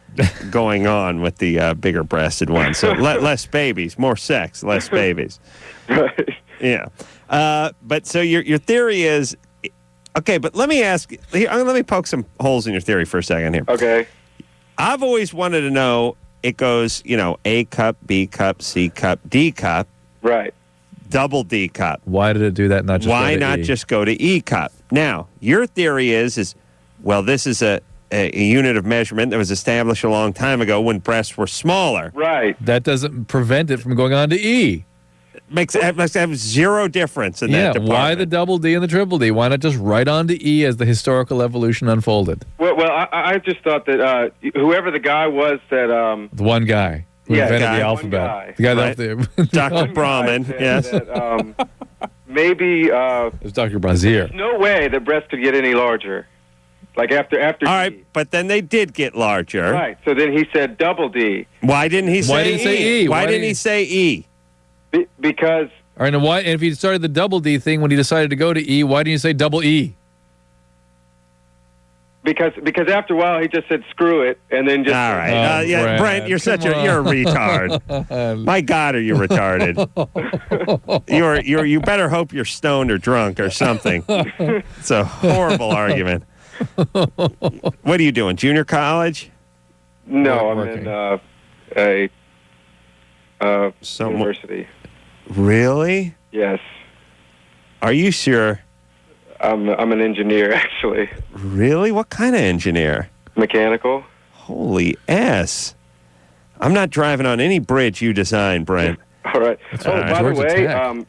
going on with the bigger-breasted ones. So less babies, more sex, less babies. Right. Yeah. But so your theory is, okay, but let me ask, let me poke some holes in your theory for a second here. Okay. I've always wanted to know, it goes, A cup, B cup, C cup, D cup. Right. Double D cup. Why did it do that? Why not just go to E cup? Now, your theory is well, this is a unit of measurement that was established a long time ago when breasts were smaller. Right. That doesn't prevent it from going on to E. Makes have zero difference in that department. Why the double D and the triple D? Why not just right on to E as the historical evolution unfolded? Well, I just thought that whoever the guy was that... the one guy who invented the alphabet. The guy right. Dr. Brahman, yes. That, maybe... it was Dr. Brazier. There's no way that breasts could get any larger. Like after All right, but then they did get larger. Right, so then he said double D. Why didn't he say E? Why didn't he say E? Because... All right, and why? And if he started the double D thing when he decided to go to E, why didn't you say double E? Because after a while he just said screw it, and then just... All right, Brent, you're you're a retard. My God, are you retarded? You better hope you're stoned or drunk or something. It's a horrible argument. What are you doing? Junior college? No, I'm in university. Really? Yes. Are you sure? I'm an engineer, actually. Really? What kind of engineer? Mechanical. Holy S. I'm not driving on any bridge you design, Brent. All right. By the way,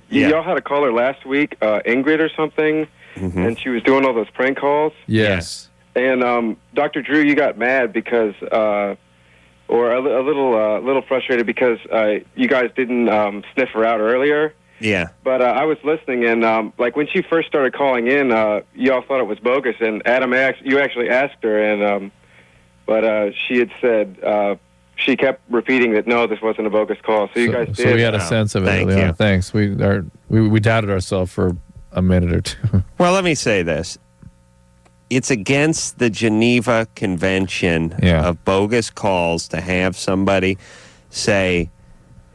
y'all had a caller last week, Ingrid or something, and she was doing all those prank calls. Yes. And Dr. Drew, you got mad because, or a little frustrated because you guys didn't sniff her out earlier. Yeah. But I was listening, and like when she first started calling in, y'all thought it was bogus, and Adam, you actually asked her, and but she had said she kept repeating that no, this wasn't a bogus call. So you guys did. So we had a sense of it. Thank you. Thanks. We doubted ourselves for a minute or two. Well, let me say this. It's against the Geneva Convention of bogus calls to have somebody say,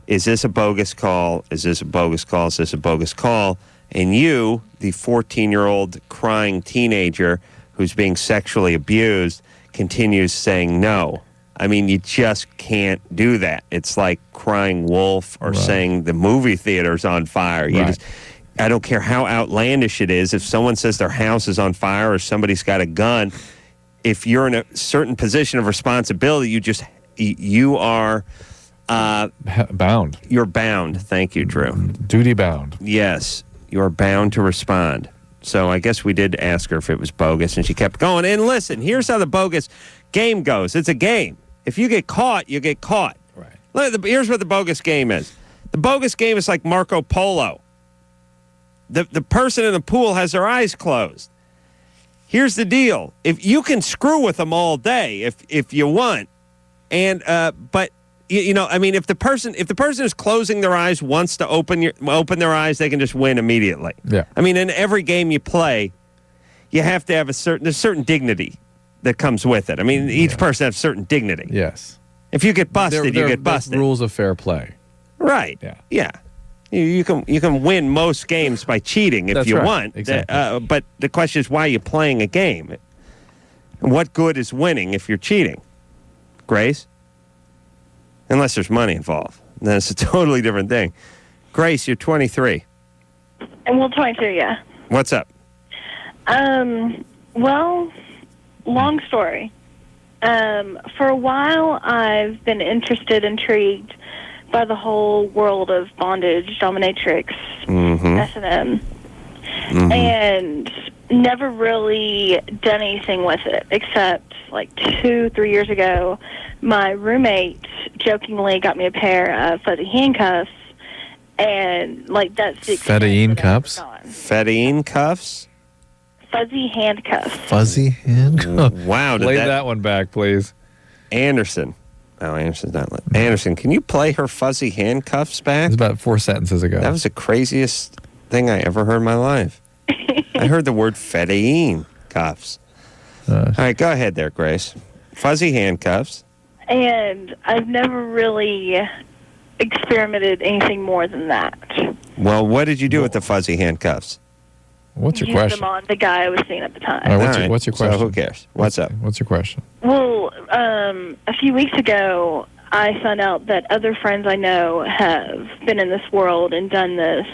is this a bogus call? Is this a bogus call? Is this a bogus call? And you, the 14-year-old crying teenager who's being sexually abused, continues saying no. I mean, you just can't do that. It's like crying wolf or saying the movie theater's on fire. I don't care how outlandish it is. If someone says their house is on fire or somebody's got a gun, if you're in a certain position of responsibility, you are Bound. You're bound. Thank you, Drew. Duty bound. Yes, you're bound to respond. So I guess we did ask her if it was bogus, and she kept going. And listen, here's how the bogus game goes. It's a game. If you get caught, you get caught. Right. Here's what the bogus game is. The bogus game is like Marco Polo. The person in the pool has their eyes closed. Here's the deal. If you can screw with them all day if you want, and but if the person is closing their eyes wants to open their eyes, they can just win immediately. Yeah. I mean, in every game you play, you have to have there's certain dignity that comes with it. I mean, each person has certain dignity. Yes. If you get busted, you get busted. Rules of fair play. Right. Yeah. You can win most games by cheating if you want. Exactly. But the question is, why are you playing a game? And what good is winning if you're cheating? Grace? Unless there's money involved. Then it's a totally different thing. Grace, you're 23. And we'll 22, yeah. What's up? Well, long story. For a while, I've been intrigued by the whole world of bondage, dominatrix, S&M, and never really done anything with it, except like 2-3 years ago, my roommate jokingly got me a pair of fuzzy handcuffs, and like that's the Fedine cuffs? Fedine cuffs? Fuzzy handcuffs. Fuzzy handcuffs. Wow. Play that one back, please. Anderson. Oh, Anderson's not. Anderson, can you play her fuzzy handcuffs back? It was about 4 sentences ago. That was the craziest thing I ever heard in my life. I heard the word fedine cuffs. All right, go ahead there, Grace. Fuzzy handcuffs. And I've never really experimented anything more than that. Well, what did you do with the fuzzy handcuffs? What's your Used question? them on the guy I was seeing at the time. All right, what's your question? So who cares? What's up? What's your question? Well, a few weeks ago, I found out that other friends I know have been in this world and done this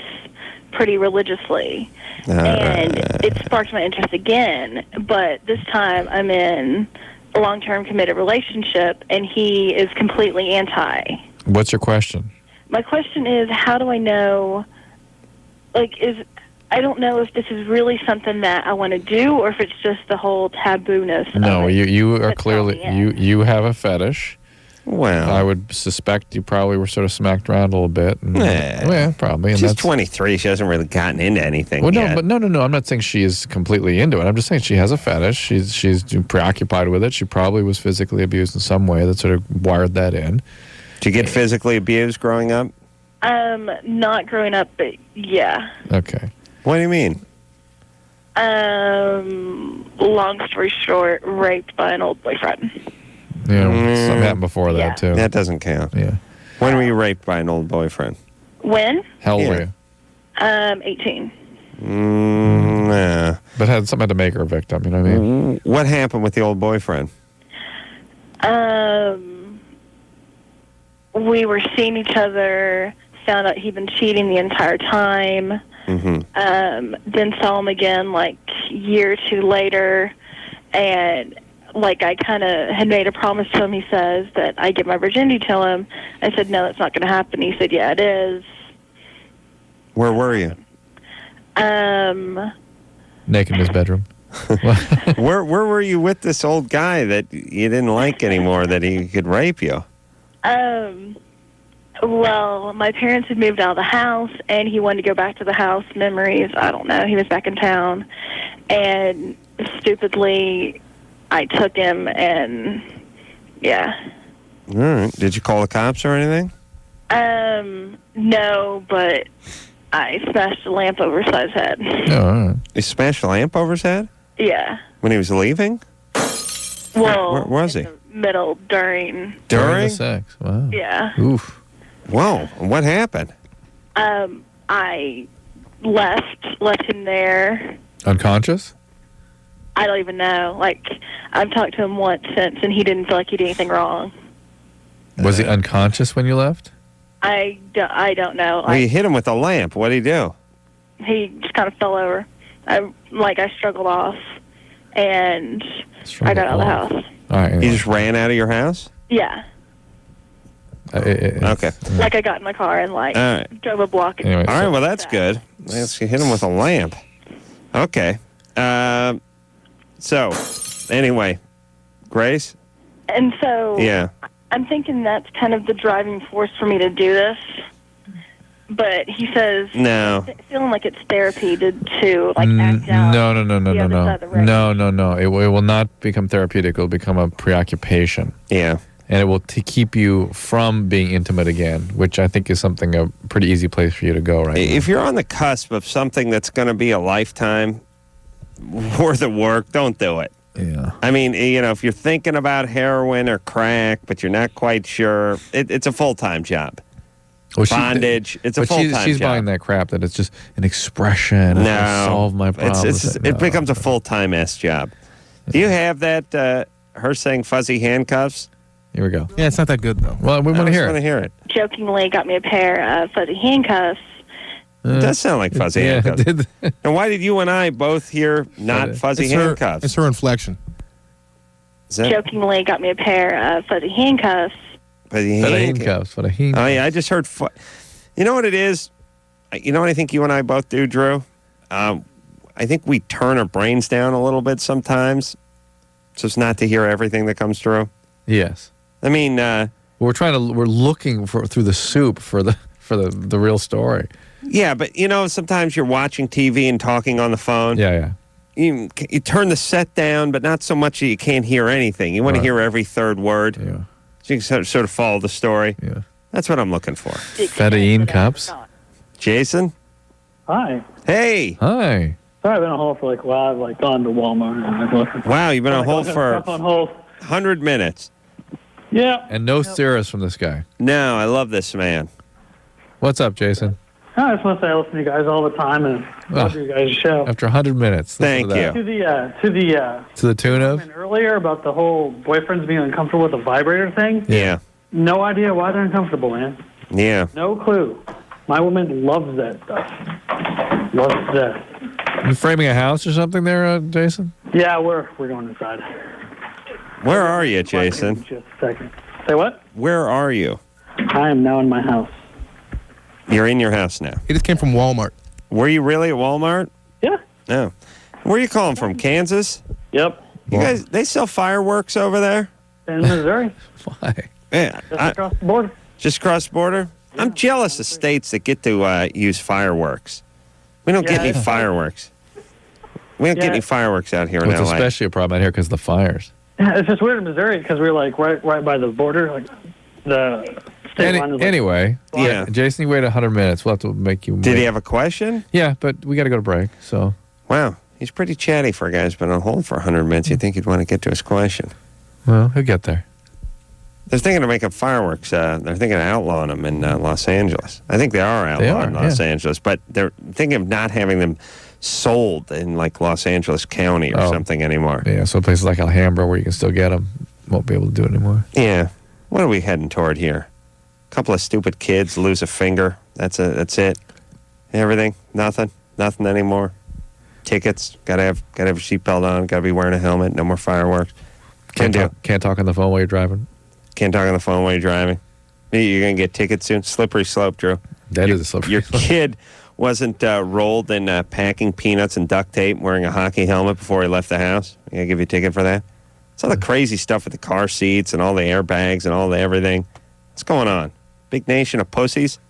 pretty religiously. And it sparked my interest again. But this time, I'm in a long-term committed relationship, and he is completely anti. What's your question? My question is, how do I know, I don't know if this is really something that I want to do or if it's just the whole taboo-ness. No, you are clearly, you have a fetish. Well, I would suspect you probably were sort of smacked around a little bit. And, yeah, probably. And She's that's 23. She hasn't really gotten into anything well, yet. no, I'm not saying she is completely into it. I'm just saying she has a fetish. She's preoccupied with it. She probably was physically abused in some way that sort of wired that in. Did you get physically abused growing up? Not growing up, but yeah. Okay. What do you mean? Long story short, raped by an old boyfriend. Yeah, something happened before that, too. That doesn't count. Yeah. When were you raped by an old boyfriend? When? How old were you? 18. Nah. But had something to make her a victim, you know what I mean? What happened with the old boyfriend? We were seeing each other, found out he'd been cheating the entire time. Then saw him again like a year or two later, and like I kind of had made a promise to him. He says that I give my virginity to him. I said, no, that's not going to happen. He said, yeah, it is. Where were you? Naked in his bedroom. Where were you with this old guy that you didn't like anymore, that he could rape you? Well, my parents had moved out of the house, and he wanted to go back to the house. Memories, I don't know. He was back in town, and stupidly, I took him, and yeah. All right. Did you call the cops or anything? No, but I smashed a lamp over his head. Oh, all right. You smashed a lamp over his head? Yeah. When he was leaving? Well, where was he? Middle, during. During the sex. Wow. Yeah. Oof. Whoa. What happened? I left him there. Unconscious? I don't even know. Like, I've talked to him once since, and he didn't feel like he did anything wrong. Was he unconscious when you left? I don't know. Well, you hit him with a lamp. What did he do? He just kind of fell over. I struggled off, and I got out of the house. All right. He just ran out of your house? Yeah. Okay. Like I got in my car and like All right. drove a block. And All right, well, that's good. Let's hit him with a lamp. Okay. So, anyway, Grace? And so Yeah. I'm thinking that's kind of the driving force for me to do this. But he says, No. feeling like it's therapy to like act out. No. the other side of the road. No. It will not become therapeutic. It will become a preoccupation. Yeah. And it will keep you from being intimate again, which I think is something a pretty easy place for you to go right now. If you're on the cusp of something that's going to be a lifetime worth of work, don't do it. Yeah. I mean, if you're thinking about heroin or crack, but you're not quite sure, it's a full-time job. Well, Bondage, it's a but full-time job. she's buying that crap that it's just an expression. No. I'll solve my problems. It becomes a full-time ass job. Do you have that, her saying fuzzy handcuffs? Here we go. Yeah, it's not that good, though. Well, we want to hear it. hear it. Jokingly got me a pair of fuzzy handcuffs. It does sound like fuzzy handcuffs. And why did you and I both hear not fuzzy handcuffs? It's her inflection. Jokingly got me a pair of fuzzy handcuffs. Fuzzy handcuffs. Oh, yeah, I just heard... You know what it is? You know what I think you and I both do, Drew? I think we turn our brains down a little bit sometimes, so as not to hear everything that comes through. Yes. I mean... we're looking through the soup for the real story. Yeah, but sometimes you're watching TV and talking on the phone. Yeah. You turn the set down, but not so much that you can't hear anything. You want to hear every third word. Yeah. So you can sort of follow the story. Yeah. That's what I'm looking for. Fettuccine cups. Jason? Hi. Hey. Hi. Sorry, I've been on hold for I've gone to Walmart. And wow, you've been on hold for on hold. 100 minutes. Yeah. And no cirrus from this guy. No, I love this man. What's up, Jason? I just want to say I listen to you guys all the time and love your guys' show. After 100 minutes. Thank you. To the tune of? Earlier about the whole boyfriends being uncomfortable with the vibrator thing. Yeah. No idea why they're uncomfortable, man. Yeah. No clue. My woman loves that stuff. Loves that. You framing a house or something there, Jason? Yeah, we're going inside. Where are you, Jason? Just a second. Say what? Where are you? I am now in my house. You're in your house now. He just came from Walmart. Were you really at Walmart? Yeah. No. Where are you calling from? Kansas? Yep. You guys, they sell fireworks over there? In Missouri. Why? Yeah. Just across the border. Just across the border? Yeah. I'm jealous of states that get to use fireworks. We don't get any fireworks. We don't get any fireworks out here in It's LA. especially a problem out here because of the fires. Yeah, it's just weird in Missouri because we're right by the border. Like the state line is anyway, yeah. Jason, you waited 100 minutes. We'll have to make you. Did he have a question? Yeah, but we got to go to break. So. Wow, he's pretty chatty for a guy who's been on hold for 100 minutes. You'd think he'd want to get to his question. Well, he'll get there. They're thinking of making fireworks. They're thinking of outlawing them in Los Angeles. I think they are outlawed in Los Angeles, but they're thinking of not having them sold in like Los Angeles County or something anymore. Yeah, so places like Alhambra where you can still get them won't be able to do it anymore. Yeah. What are we heading toward here? A couple of stupid kids lose a finger. That's it. Everything. Nothing anymore. Tickets. Gotta have your seatbelt on. Gotta be wearing a helmet. No more fireworks. Can't talk on the phone while you're driving. Can't talk on the phone while you're driving. You're gonna get tickets soon. Slippery slope, Drew. That is a slippery slope. Your kid wasn't rolled in packing peanuts and duct tape, wearing a hockey helmet before he left the house. You gonna give you a ticket for that? It's all the crazy stuff with the car seats and all the airbags and all the everything. What's going on? Big nation of pussies?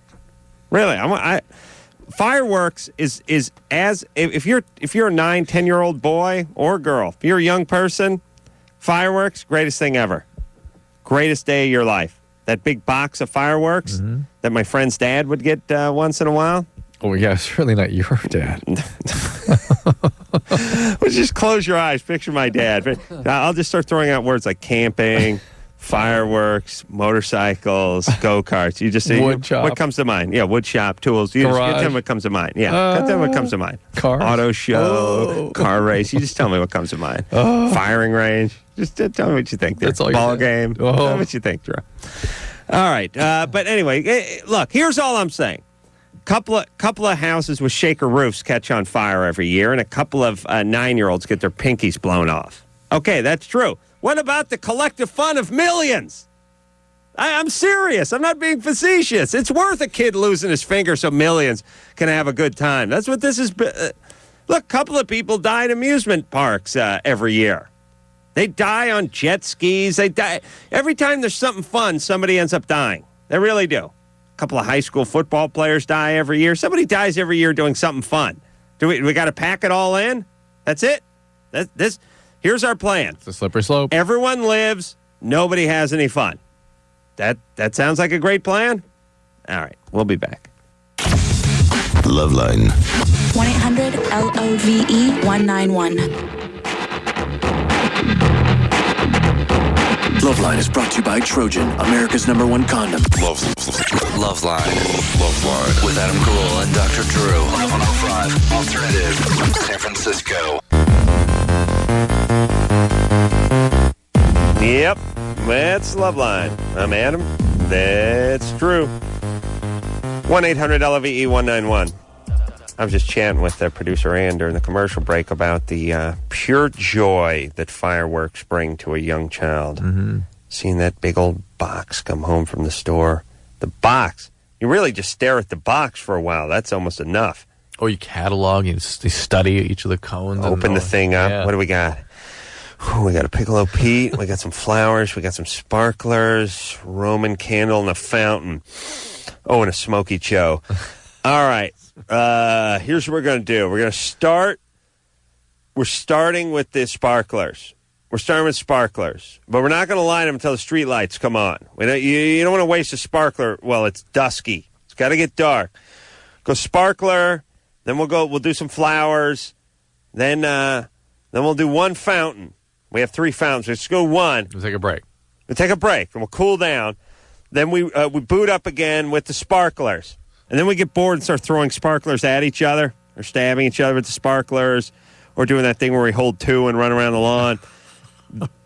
Really? Fireworks is as if you're a 9-10-year-old boy or girl, if you're a young person, fireworks, greatest thing ever. Greatest day of your life. That big box of fireworks that my friend's dad would get once in a while. Oh, yeah, it's really not your dad. Well, just close your eyes. Picture my dad. I'll just start throwing out words like camping, fireworks, motorcycles, go-karts. You just say, wood shop. What comes to mind? Yeah, wood shop, tools. You just tell me what comes to mind. Yeah, tell me what comes to mind. Cars. Auto show, car race. You just tell me what comes to mind. Firing range. Just tell me what you think there. That's all you Ball said. game. Tell me what you think, Drew. All right. But anyway, look, here's all I'm saying. Couple of houses with shaker roofs catch on fire every year, and a couple of 9-year-olds get their pinkies blown off. Okay, that's true. What about the collective fun of millions? I'm serious. I'm not being facetious. It's worth a kid losing his finger so millions can have a good time. That's what this is. Look, a couple of people die in amusement parks every year. They die on jet skis. They die. Every time there's something fun, somebody ends up dying. They really do. A couple of high school football players die every year. Somebody dies every year doing something fun. Do we got to pack it all in? That's it? Here's our plan. It's a slippery slope. Everyone lives. Nobody has any fun. That sounds like a great plan? All right. We'll be back. LoveLine. 1-800-LOVE-191. LoveLine is brought to you by Trojan, America's #1 condom. LoveLine. LoveLine. With Adam Carolla and Dr. Drew on 105 Alternative, San Francisco. Yep. That's LoveLine. I'm Adam. That's Drew. 1-800-LOVE-191. I was just chatting with producer Ann during the commercial break about the pure joy that fireworks bring to a young child. Mm-hmm. Seeing that big old box come home from the store. The box. You really just stare at the box for a while. That's almost enough. Or you catalog, you study each of the cones. Open the thing up. Yeah. What do we got? We got a Piccolo Pete. We got some flowers. We got some sparklers. Roman candle and a fountain. Oh, and a smoky Joe. All right. Here's what we're going to do. We're starting with the sparklers. We're starting with sparklers. But we're not going to light them until the street lights come on. You don't want to waste a sparkler. Well, it's dusky. It's got to get dark. Go sparkler. Then we'll do some flowers. Then we'll do one fountain. We have 3 fountains. Let's go one. We'll take a break. We'll take a break, and we'll cool down. Then we boot up again with the sparklers. And then we get bored and start throwing sparklers at each other or stabbing each other with the sparklers or doing that thing where we hold 2 and run around the lawn.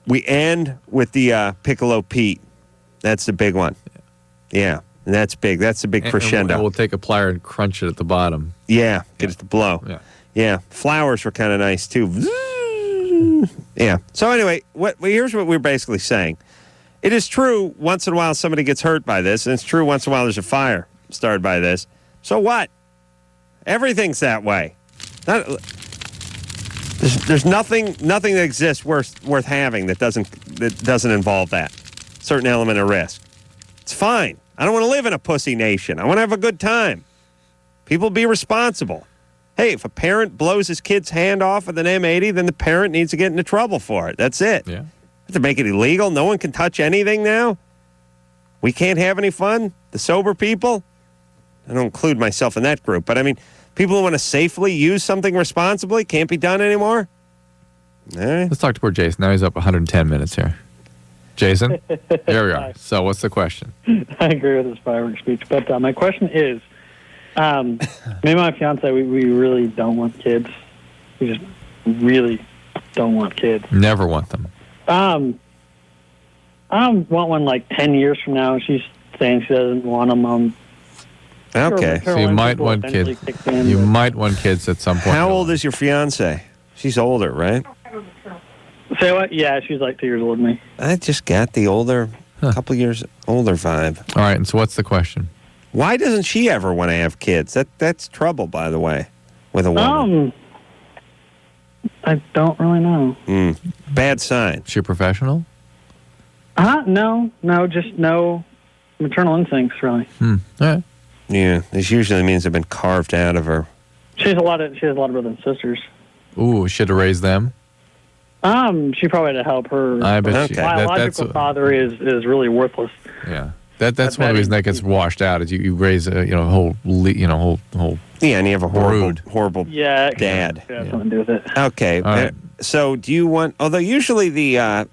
We end with the Piccolo Pete. That's the big one. Yeah, and that's big. That's the big crescendo. And we'll take a plier and crunch it at the bottom. Yeah, get it to blow. Yeah. Flowers were kind of nice, too. Yeah. So anyway, here's what we're basically saying. It is true once in a while somebody gets hurt by this, and it's true once in a while there's a fire started by this. So what? Everything's that way. There's nothing that exists worth having that doesn't involve that certain element of risk. It's fine. I don't want to live in a pussy nation. I want to have a good time. People be responsible. Hey, if a parent blows his kid's hand off with an M80, then the parent needs to get into trouble for it. That's it. Yeah. Have to make it illegal. No one can touch anything now. We can't have any fun. The sober people. I don't include myself in that group, but I mean, people who want to safely use something responsibly can't be done anymore. All right. Let's talk to poor Jason. Now he's up 110 minutes here. Jason, here we are. So what's the question? I agree with his fireworks speech, but my question is, me and my fiance, we really don't want kids. We just really don't want kids. Never want them. I want one like 10 years from now. She's saying she doesn't want them. Okay. So you might want kids. You might want kids at some point. How old is your fiance? She's older, right? Say what? Yeah, she's like 2 years older than me. I just got the couple years older vibe. All right, and so what's the question? Why doesn't she ever want to have kids? That's trouble, by the way, with a woman. I don't really know. Bad sign. Is she a professional? No, just no maternal instincts, really. All right. Yeah, this usually means they've been carved out of her. She has a lot of brothers and sisters. Ooh, should have raised them. She probably had to help her. I bet biological father is really worthless. Yeah, that's one of the reasons that gets washed out. Is you raise a whole. Yeah, and you have a horrible dad. Yeah, something to do with it. Okay, right. So do you want? Although usually the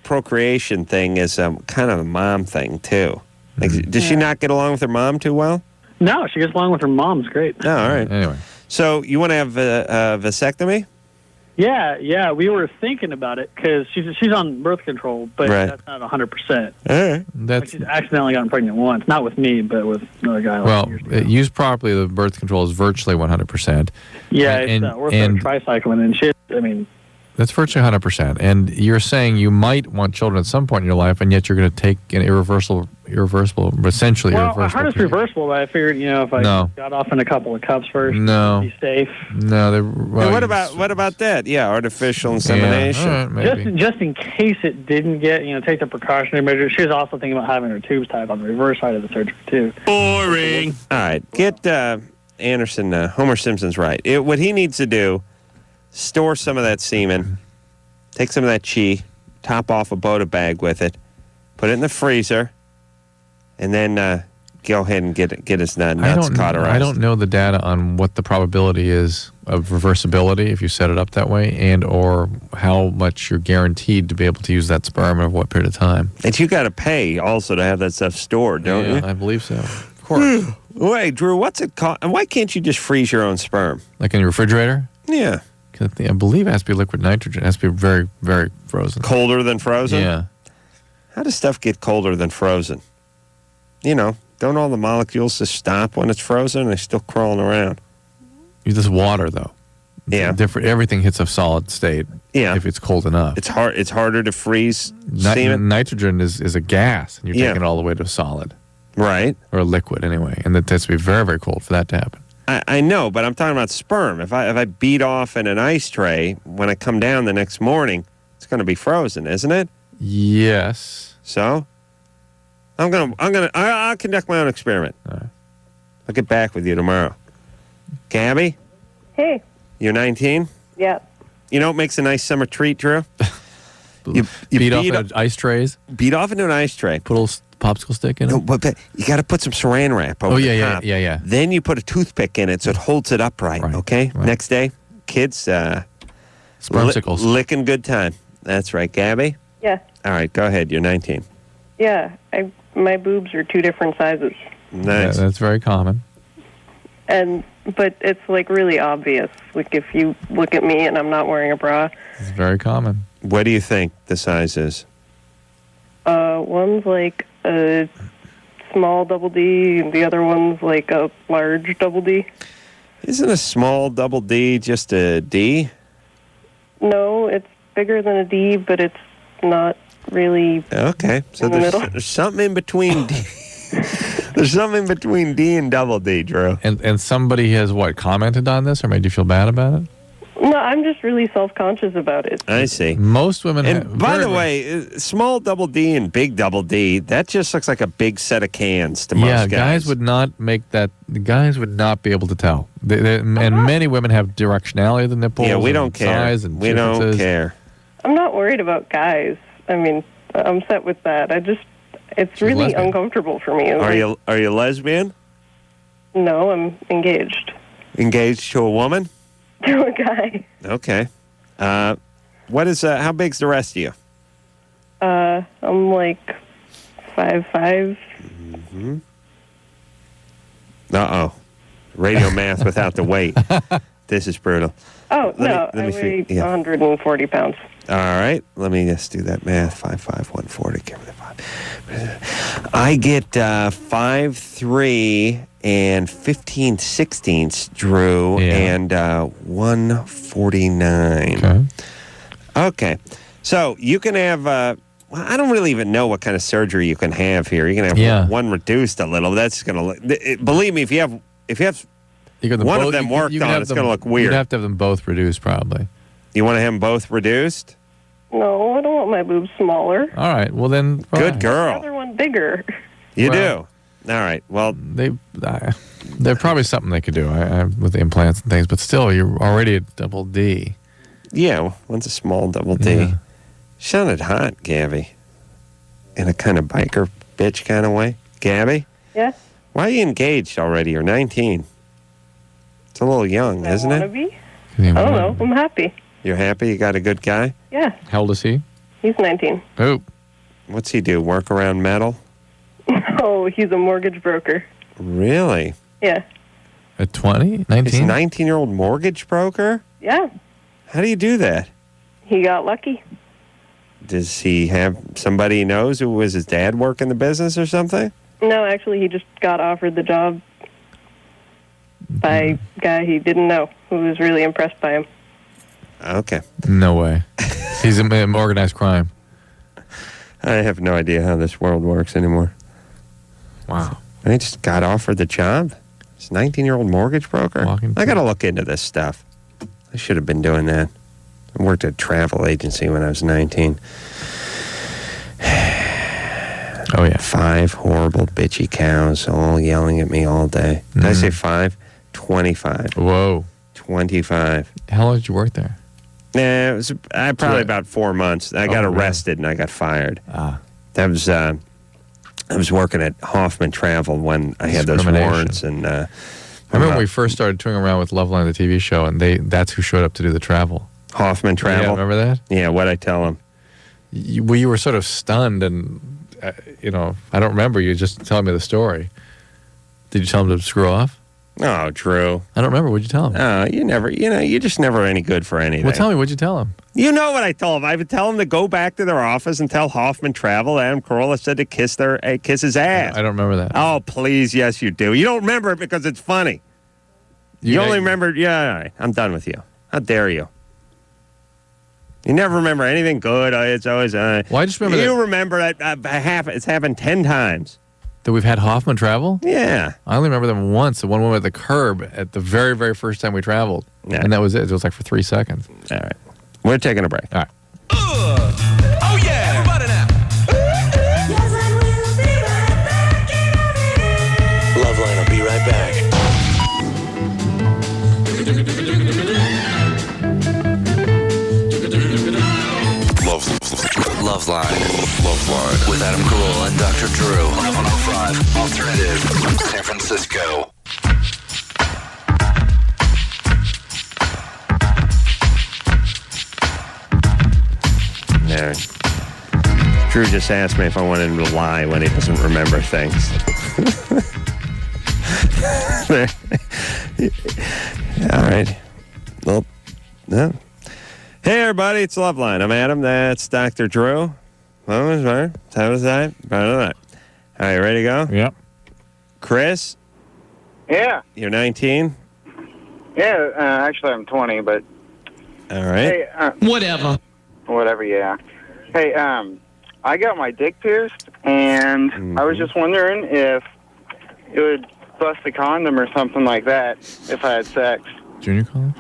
procreation thing is kind of a mom thing too. Like, does she not get along with her mom too well? No, she gets along with her mom. It's great. Oh, all right. Anyway, so you want to have a vasectomy? Yeah. We were thinking about it because she's on birth control, but that's not 100%. All right. She's accidentally gotten pregnant once, not with me, but with another guy. Well, used properly, the birth control is virtually 100%. Yeah, it's worth tricycling and shit. I mean, That's virtually 100%. And you're saying you might want children at some point in your life, and yet you're going to take an irreversible, essentially Well, irreversible. I heard it's reversible, but I figured, if I got off in a couple of cups first, be safe. No. And what about that? Yeah, artificial insemination. Yeah, all right, maybe. Just in case it didn't get, take the precautionary measures. She was also thinking about having her tubes tied on the reverse side of the surgery, too. Boring. All right, get Anderson, Homer Simpson's right. What he needs to do, store some of that semen, take some of that chi, top off a Bota bag with it, put it in the freezer, and then go ahead and get his nuts cauterized. I don't know the data on what the probability is of reversibility if you set it up that way, and or how much you're guaranteed to be able to use that sperm over what period of time. And you got to pay also to have that stuff stored, don't you? I believe so. Of course. Wait, Drew, what's it called? And why can't you just freeze your own sperm? Like in your refrigerator? Yeah. I believe it has to be liquid nitrogen. It has to be very, very frozen. Colder than frozen? Yeah. How does stuff get colder than frozen? Don't all the molecules just stop when it's frozen and they're still crawling around? Use this water, though. Yeah. Everything hits a solid state. Yeah. If it's cold enough. It's harder to freeze semen? Nitrogen is a gas, and you're taking it all the way to a solid. Right. Or a liquid, anyway. And it has to be very, very cold for that to happen. I know, but I'm talking about sperm. If I beat off in an ice tray, when I come down the next morning, it's going to be frozen, isn't it? Yes. So, I'll conduct my own experiment. All right. I'll get back with you tomorrow. Gabby, Hey. you're 19. Yeah. You know what makes a nice summer treat, Drew? you beat off into ice trays. Beat off into an ice tray. Put a little popsicle stick in it. No, but you got to put some saran wrap over the top. Yeah. Then you put a toothpick in it so it holds it upright. Okay. Right. Next day, kids, spermsicles, licking good time. That's right, Gabby. Yeah. All right, go ahead. You're 19. Yeah. My boobs are 2 different sizes. Nice. Yeah, that's very common. But it's like really obvious. Like if you look at me and I'm not wearing a bra. It's very common. What do you think the size is? One's like a small double D, and the other one's like a large double D. Isn't a small double D just a D? No, it's bigger than a D, but it's not really. Okay, so there's something in between D. There's something between D and double D, Drew. And somebody has commented on this or made you feel bad about it? No, I'm just really self-conscious about it. I see. Most women and by the way, small double D and big double D, that just looks like a big set of cans to most guys. Yeah, guys would not make that. The guys would not be able to tell. And many women have directionality of the nipples. Yeah, we don't care. Size and we don't care. I'm not worried about guys. I mean, I'm set with that. It's really lesbian. Uncomfortable for me. Are you lesbian? No, I'm engaged. Engaged to a woman? To a guy. Okay. What is? How big's the rest of you? I'm like 5'5". Mm-hmm. Uh-oh. Radio math without the weight. This is brutal. Oh, I weigh 140 pounds. All right. Let me just do that math. 5'5", 140. Give me the 5. I get 5'3" and 15 sixteenths, Drew, and 149. Okay. So you can have, I don't really even know what kind of surgery you can have here. You can have one reduced a little. That's going to look, believe me, if you have one of them worked on, it's going to look weird. You'd have to have them both reduced, probably. You want to have them both reduced? No, I don't want my boobs smaller. All right. Well, then. Good girl. The other one bigger. You do? All right. Well, there's probably something they could do with the implants and things, but still, you're already a double D. Yeah, well, one's a small double D. Yeah. Sounded hot, Gabby. In a kind of biker bitch kind of way. Gabby? Yeah? Why are you engaged already? You're 19. It's a little young, isn't it? Be? I don't know. I'm happy. You're happy? You got a good guy? Yeah. How old is he? He's 19. Oh. What's he do? Work around metal? Oh, he's a mortgage broker. Really? Yeah. At 20? 19? He's a 19-year-old mortgage broker? Yeah. How do you do that? He got lucky. Does he have somebody he knows who was his dad working the business or something? No, actually, he just got offered the job by a guy he didn't know who was really impressed by him. Okay. No way. He's in organized crime. I have no idea how this world works anymore. Wow. I just got offered the job. This 19-year-old mortgage broker. I got to look into this stuff. I should have been doing that. I worked at a travel agency when I was 19. Oh, yeah. 5 horrible, bitchy cows all yelling at me all day. Did I say 5? 25. Whoa. 25. How long did you work there? Nah, it was probably about 4 months. I got arrested and I got fired. That was I was working at Hoffman Travel when I had those warrants. And I remember when we first started touring around with LoveLine, the TV show, and that's who showed up to do the travel. Hoffman Travel? Yeah, remember that? Yeah, what'd I tell him? You were sort of stunned, and, I don't remember you just telling me the story. Did you tell him to screw off? Oh, Drew. I don't remember. What'd you tell him? Oh, you never, you're just never any good for anything. Well, tell me, what'd you tell him? You know what I told him. I would tell him to go back to their office and tell Hoffman Travel, Adam Carolla said to kiss his ass. I don't remember that. Oh, please, yes, you do. You don't remember it because it's funny. You only remember, yeah, all right, I'm done with you. How dare you? You never remember anything good. It's always, well, I just remember you remember it, it's happened 10 times. That we've had Hoffman Travel? Yeah. I only remember them once, the one woman at the curb at the very, very first time we traveled. Yeah. And that was it. It was like for 3 seconds. All right. We're taking a break. All right. Oh, yeah. Everybody now. LoveLine will be right back. LoveLine. LoveLine. With Adam Carolla and Dr. Drew. 1105 Alternative. San Francisco. There. Drew just asked me if I wanted him to lie when he doesn't remember things. All right. Well, no. Hey, everybody, it's LoveLine. I'm Adam. That's Dr. Drew. How was that? All right, ready to go? Yep. Chris? Yeah. You're 19? Yeah, actually I'm 20, but... All right. Hey, Whatever, yeah. Hey, I got my dick pierced, and I was just wondering if it would bust a condom or something like that if I had sex. Junior college?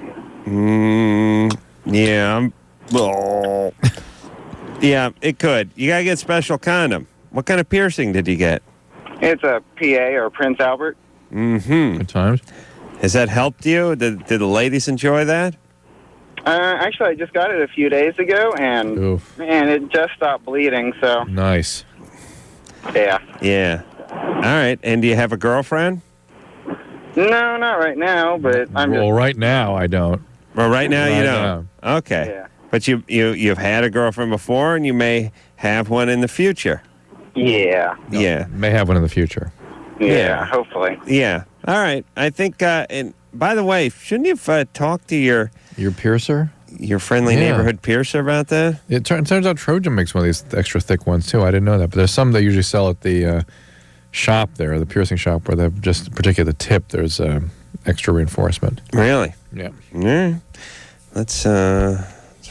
Yeah. Yeah, it could. You gotta get a special condom. What kind of piercing did you get? It's a PA or Prince Albert. Mm-hmm. Good times. Has that helped you? Did the ladies enjoy that? Actually, I just got it a few days ago, and it just stopped bleeding, so... Nice. Yeah. Yeah. All right. And do you have a girlfriend? No, not right now, but I'm Well, right now, I don't. Well, right now you Right don't. Okay. Yeah. But you've had a girlfriend before, and you may have one in the future. Yeah. Yeah. May have one in the future. Yeah, hopefully. Yeah. All right. I think, and by the way, shouldn't you have talked to your piercer? Your friendly neighborhood piercer about that? It turns out Trojan makes one of these extra thick ones, too. I didn't know that. But there's some they usually sell at the shop there, the piercing shop, where they've just, particularly the tip, there's extra reinforcement. Really? Yeah. All right. Let's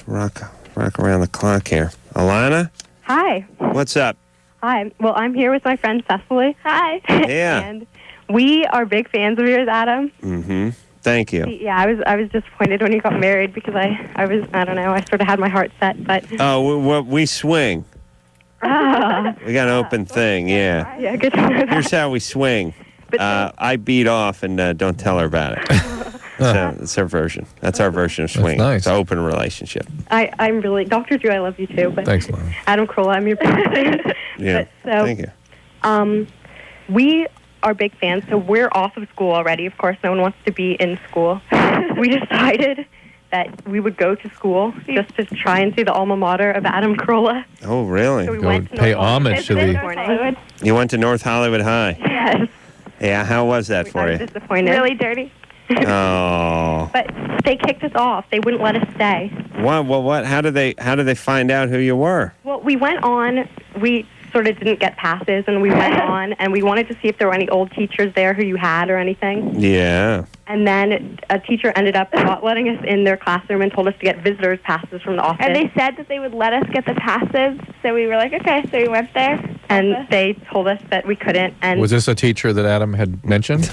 rock around the clock here. Alana? Hi. What's up? Hi. Well, I'm here with my friend Cecily. Hi. Yeah. And we are big fans of yours, Adam. Mm-hmm. Thank you. Yeah, I was disappointed when you got married because I don't know, I sort of had my heart set, but... Oh, we swing. Ah. We got an open thing, yeah. Yeah, good to know that. Here's how we swing. I beat off and don't tell her about it. So it's her version. That's our version of swing. nice. It's an open relationship. I'm really... Dr. Drew, I love you too, but... Thanks, Lana. Adam Carolla, I'm your biggest fan. Yeah. So, Thank you. We are big fans, so we're off of school already. Of course, no one wants to be in school. We decided that we would go to school just to try and see the alma mater of Adam Carolla. Oh, really? So we went to pay North homage to Hollywood. the... You went to North Hollywood High? Yes. Yeah, how was that for you? Disappointed. Really dirty. Oh. But they kicked us off. They wouldn't let us stay. What? How did they find out who you were? Well, we went on. We sort of didn't get passes, and we went on, and we wanted to see if there were any old teachers there who you had or anything. Yeah. And then a teacher ended up not letting us in their classroom and told us to get visitors passes from the office. And they said that they would let us get the passes, so we were like, okay. So we went there. And they told us that we couldn't. And Was this a teacher that Adam had mentioned?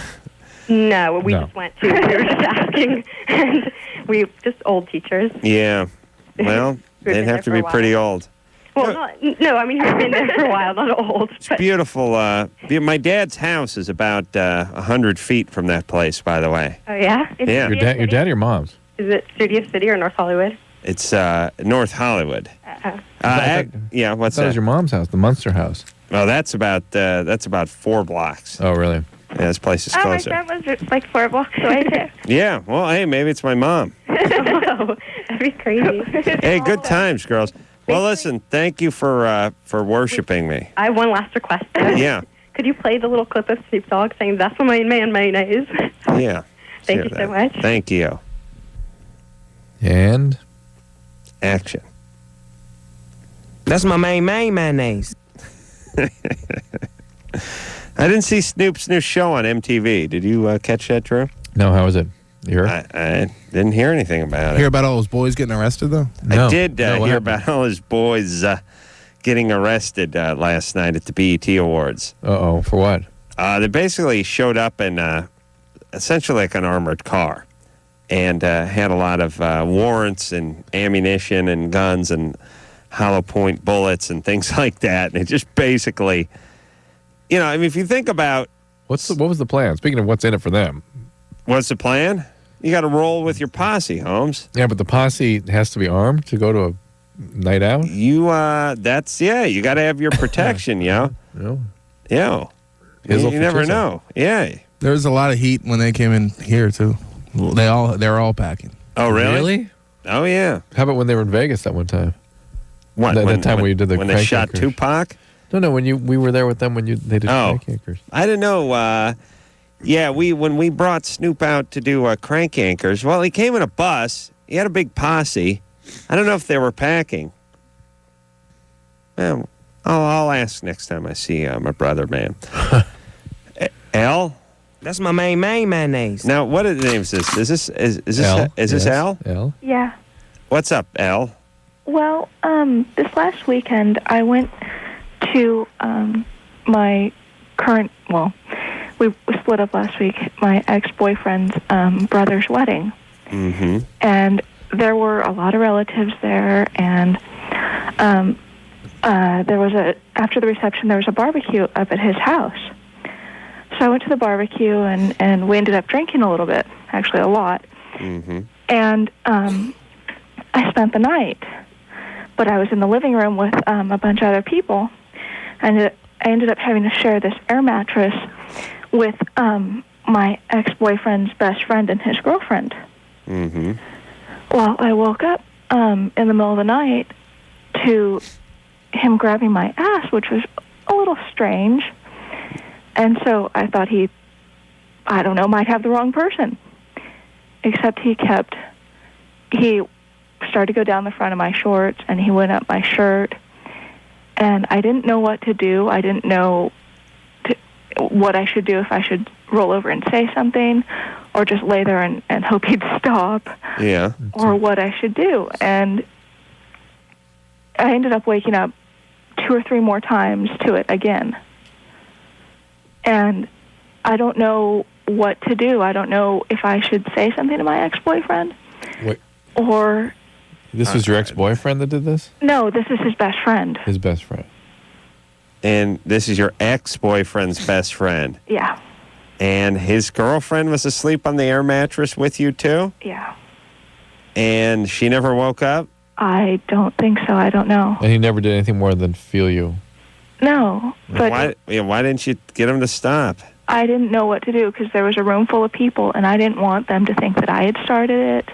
No, we just went to. We were just asking, and we just old teachers. Yeah. Well, they'd have to be pretty old. Well, no, I mean, he's been there for a while, not old. It's beautiful. My dad's house is about 100 feet from that place, by the way. Oh, yeah? Yeah. Your dad or your mom's? Is it Studio City or North Hollywood? It's North Hollywood. Yeah, what's That was that? your mom's house, the Munster house. Well, that's about 4 blocks. Oh, really? Yeah, this place is Oh, my closer. friend was just like 4 blocks away, too. Yeah, well, hey, maybe it's my mom. Oh, that'd be crazy. Hey, good times, girls. Well, listen, thank you for worshiping me. I have one last request. Yeah. Could you play the little clip of Snoop Dogg saying, "That's my main man mayonnaise"? Yeah. Thank Hear you so that. much. Thank you. And? Action. That's my main mayonnaise. I didn't see Snoop's new show on MTV. Did you catch that, Drew? No, how was it? You heard? I didn't hear anything about it. Hear about all those boys getting arrested, though? I did hear about all his boys getting arrested last night at the BET Awards. Uh-oh, for what? They basically showed up in essentially like an armored car and had a lot of warrants and ammunition and guns and hollow point bullets and things like that. And it just basically, I mean, if you think about... What was the plan? Speaking of what's in it for them. What's the plan? You got to roll with your posse, Holmes. Yeah, but the posse has to be armed to go to a night out? You got to have your protection, yo. Yeah. You never know. Yeah. There was a lot of heat when they came in here, too. They're all packing. Oh, really? Really? Oh, yeah. How about when they were in Vegas that one time? What? That time where you did the when they crank shot anchors. Tupac? No, we were there with them when they did crank anchors. I didn't know. When we brought Snoop out to do crank anchors, well, he came in a bus. He had a big posse. I don't know if they were packing. Well, I'll ask next time I see my brother, man. Al? That's my main mayonnaise. Now, what are the names of this? Is this Al? this Yes, Al? Al? Yeah. What's up, Al? Well, this last weekend I went to my current, we split up last week, my ex-boyfriend's brother's wedding. Mm-hmm. And there were a lot of relatives there, and after the reception there was a barbecue up at his house. So I went to the barbecue, and we ended up drinking a little bit, actually a lot. Mm-hmm. And I spent the night, but I was in the living room with a bunch of other people, and I ended up having to share this air mattress with my ex-boyfriend's best friend and his girlfriend. Mm-hmm. Well, I woke up in the middle of the night to him grabbing my ass, which was a little strange. And so I thought he, might have the wrong person. Except he started to go down the front of my shorts, and he went up my shirt. And I didn't know what to do. I didn't know what I should do, if I should roll over and say something, or just lay there and hope he'd stop. Yeah. Or what I should do. And I ended up waking up 2 or 3 more times to it again. And I don't know what to do. I don't know if I should say something to my ex-boyfriend. Wait. Or... This was your ex-boyfriend that did this? No, this is his best friend. His best friend. And this is your ex-boyfriend's best friend. Yeah. And his girlfriend was asleep on the air mattress with you, too? Yeah. And she never woke up? I don't think so. I don't know. And he never did anything more than feel you? No. But why didn't you get him to stop? I didn't know what to do because there was a room full of people, and I didn't want them to think that I had started it.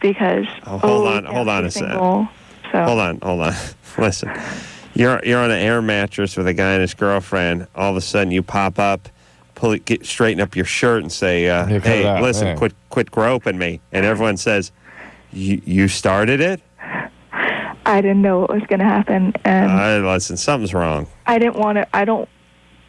Because hold on a second. Hold on. Listen, you're on an air mattress with a guy and his girlfriend. All of a sudden, you pop up, straighten up your shirt, and say, "Hey, listen, quit groping me." And everyone says, "You started it." I didn't know what was going to happen, and listen, something's wrong. I didn't want to.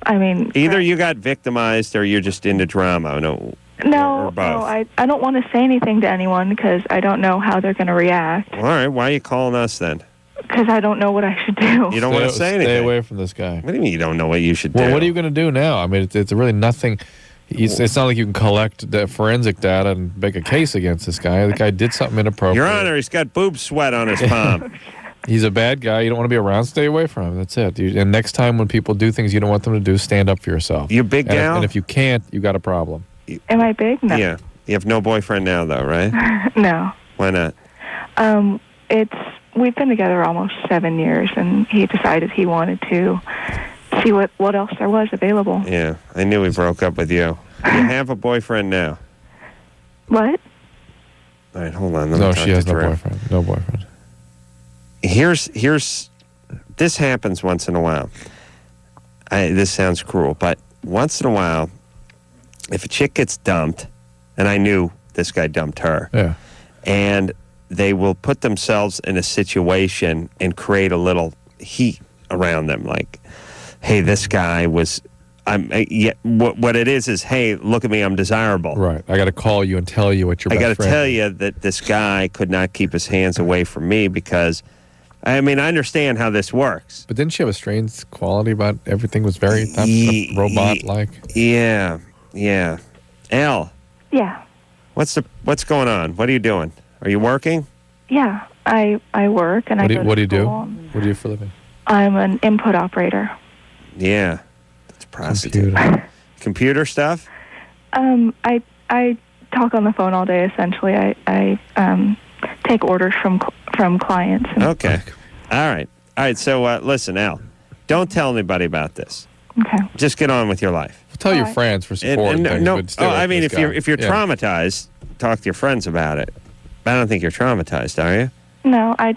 I mean, Either you got victimized or you're just into drama. No, or both. No, I don't want to say anything to anyone because I don't know how they're going to react. All right, why are you calling us then? Because I don't know what I should do. You don't want to say anything. Stay away from this guy. What do you mean you don't know what you should do? Well, what are you going to do now? I mean, it's really nothing. It's not like you can collect the forensic data and make a case against this guy. The guy did something inappropriate. Your Honor, he's got boob sweat on his palm. He's a bad guy. You don't want to be around. Stay away from him. That's it. And next time when people do things you don't want them to do, stand up for yourself. You big gal? And if you can't, you got a problem. Am I big? No. Yeah. You have no boyfriend now, though, right? No. Why not? We've been together almost 7 years, and he decided he wanted to see what else there was available. Yeah, I knew he broke up with you. You have a boyfriend now. What? All right, hold on. No, she has no boyfriend. No boyfriend. Here's this happens once in a while. This sounds cruel, but once in a while, if a chick gets dumped, and I knew this guy dumped her, yeah, and they will put themselves in a situation and create a little heat around them, like, hey, this guy was. What it is, hey, look at me, I'm desirable. Right. I got to call you and tell you what your best I got to friend tell you that this guy could not keep his hands away from me because, I mean, I understand how this works. But didn't she have a strange quality about everything was very robot-like? Yeah. Al. Yeah. What's going on? What are you doing? Are you working? Yeah, I work and what I do you do? school. What do you do for a living? I'm an input operator. Yeah. Prostitute. Computer stuff? I talk on the phone all day. Essentially, I take orders from clients. Okay. All right. So listen, Al, don't tell anybody about this. Okay. Just get on with your life. Tell your friends for support. I mean, if you're traumatized, talk to your friends about it. I don't think you're traumatized, are you? No, I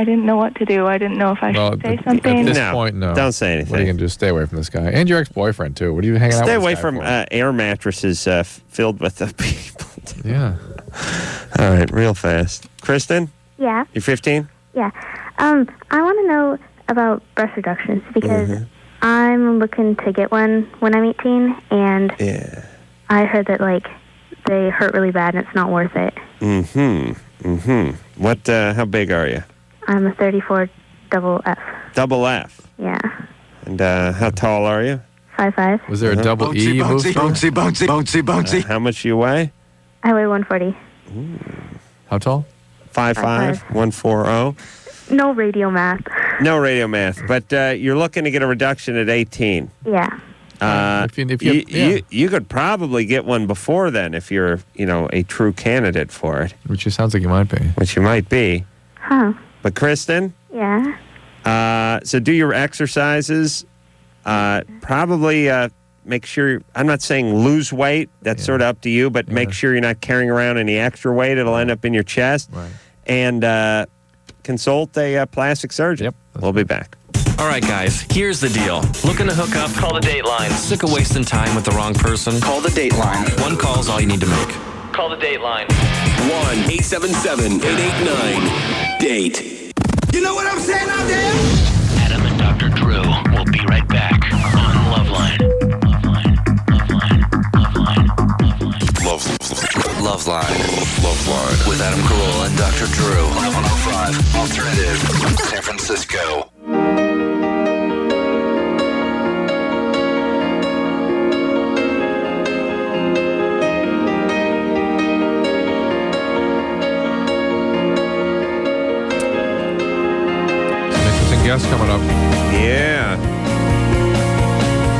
didn't know what to do. I didn't know if I should say something. At this point, no. Don't say anything. What are you going to do? Stay away from this guy. And your ex-boyfriend, too. What are you hanging out with? Stay away from air mattresses filled with the people. Yeah. All right, real fast. Kristen? Yeah. You're 15? Yeah. I want to know about breast reductions because I'm looking to get one when I'm 18, and I heard that, like, they hurt really bad and it's not worth it. What, how big are you? I'm a 34 double F. Double F? Yeah. And how tall are you? 5'5". Was there a double E you moved through? Bouncy. How much you weigh? I weigh 140. How tall? 5'5", 140. No radio math. No radio math, but you're looking to get a reduction at 18. Yeah. You could probably get one before then if you're, a true candidate for it. Which it sounds like you might be. Which you might be. Huh. But Kristen? Yeah. So do your exercises. Probably make sure, I'm not saying lose weight. That's sort of up to you, but make sure you're not carrying around any extra weight. It'll end up in your chest. Right. And consult a plastic surgeon. Yep. We'll be back. All right, guys, here's the deal. Looking to hook up? Call the Dateline. Sick of wasting time with the wrong person? Call the Dateline. One call's all you need to make. Call the Dateline. 1-877-889-DATE. You know what I'm saying out there? Adam and Dr. Drew will be right back on LoveLine. LoveLine with Adam Carolla and Dr. Drew. 1105 Alternative, San Francisco. Guest coming up. Yeah.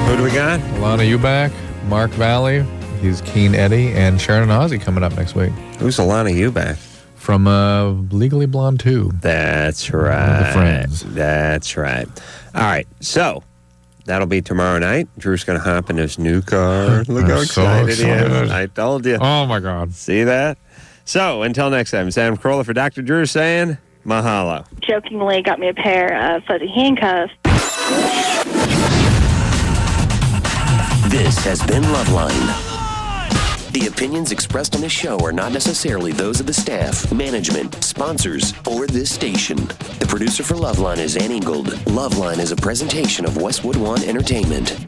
Who do we got? Alana Eubank, Mark Valley, he's Keen Eddie, and Sharon Ozzy coming up next week. Who's Alana Eubank? From Legally Blonde 2. That's right. The Friends. That's right. All right. So that'll be tomorrow night. Drew's going to hop in his new car. Look how excited he is. I told you. Oh, my God. See that? So until next time, it's Adam Carolla for Dr. Drew saying mahalo. Jokingly got me a pair of fuzzy handcuffs. This has been LoveLine. The opinions expressed on this show are not necessarily those of the staff, management, sponsors, or this station. The producer for LoveLine is Ann Ingold. LoveLine is a presentation of Westwood One Entertainment.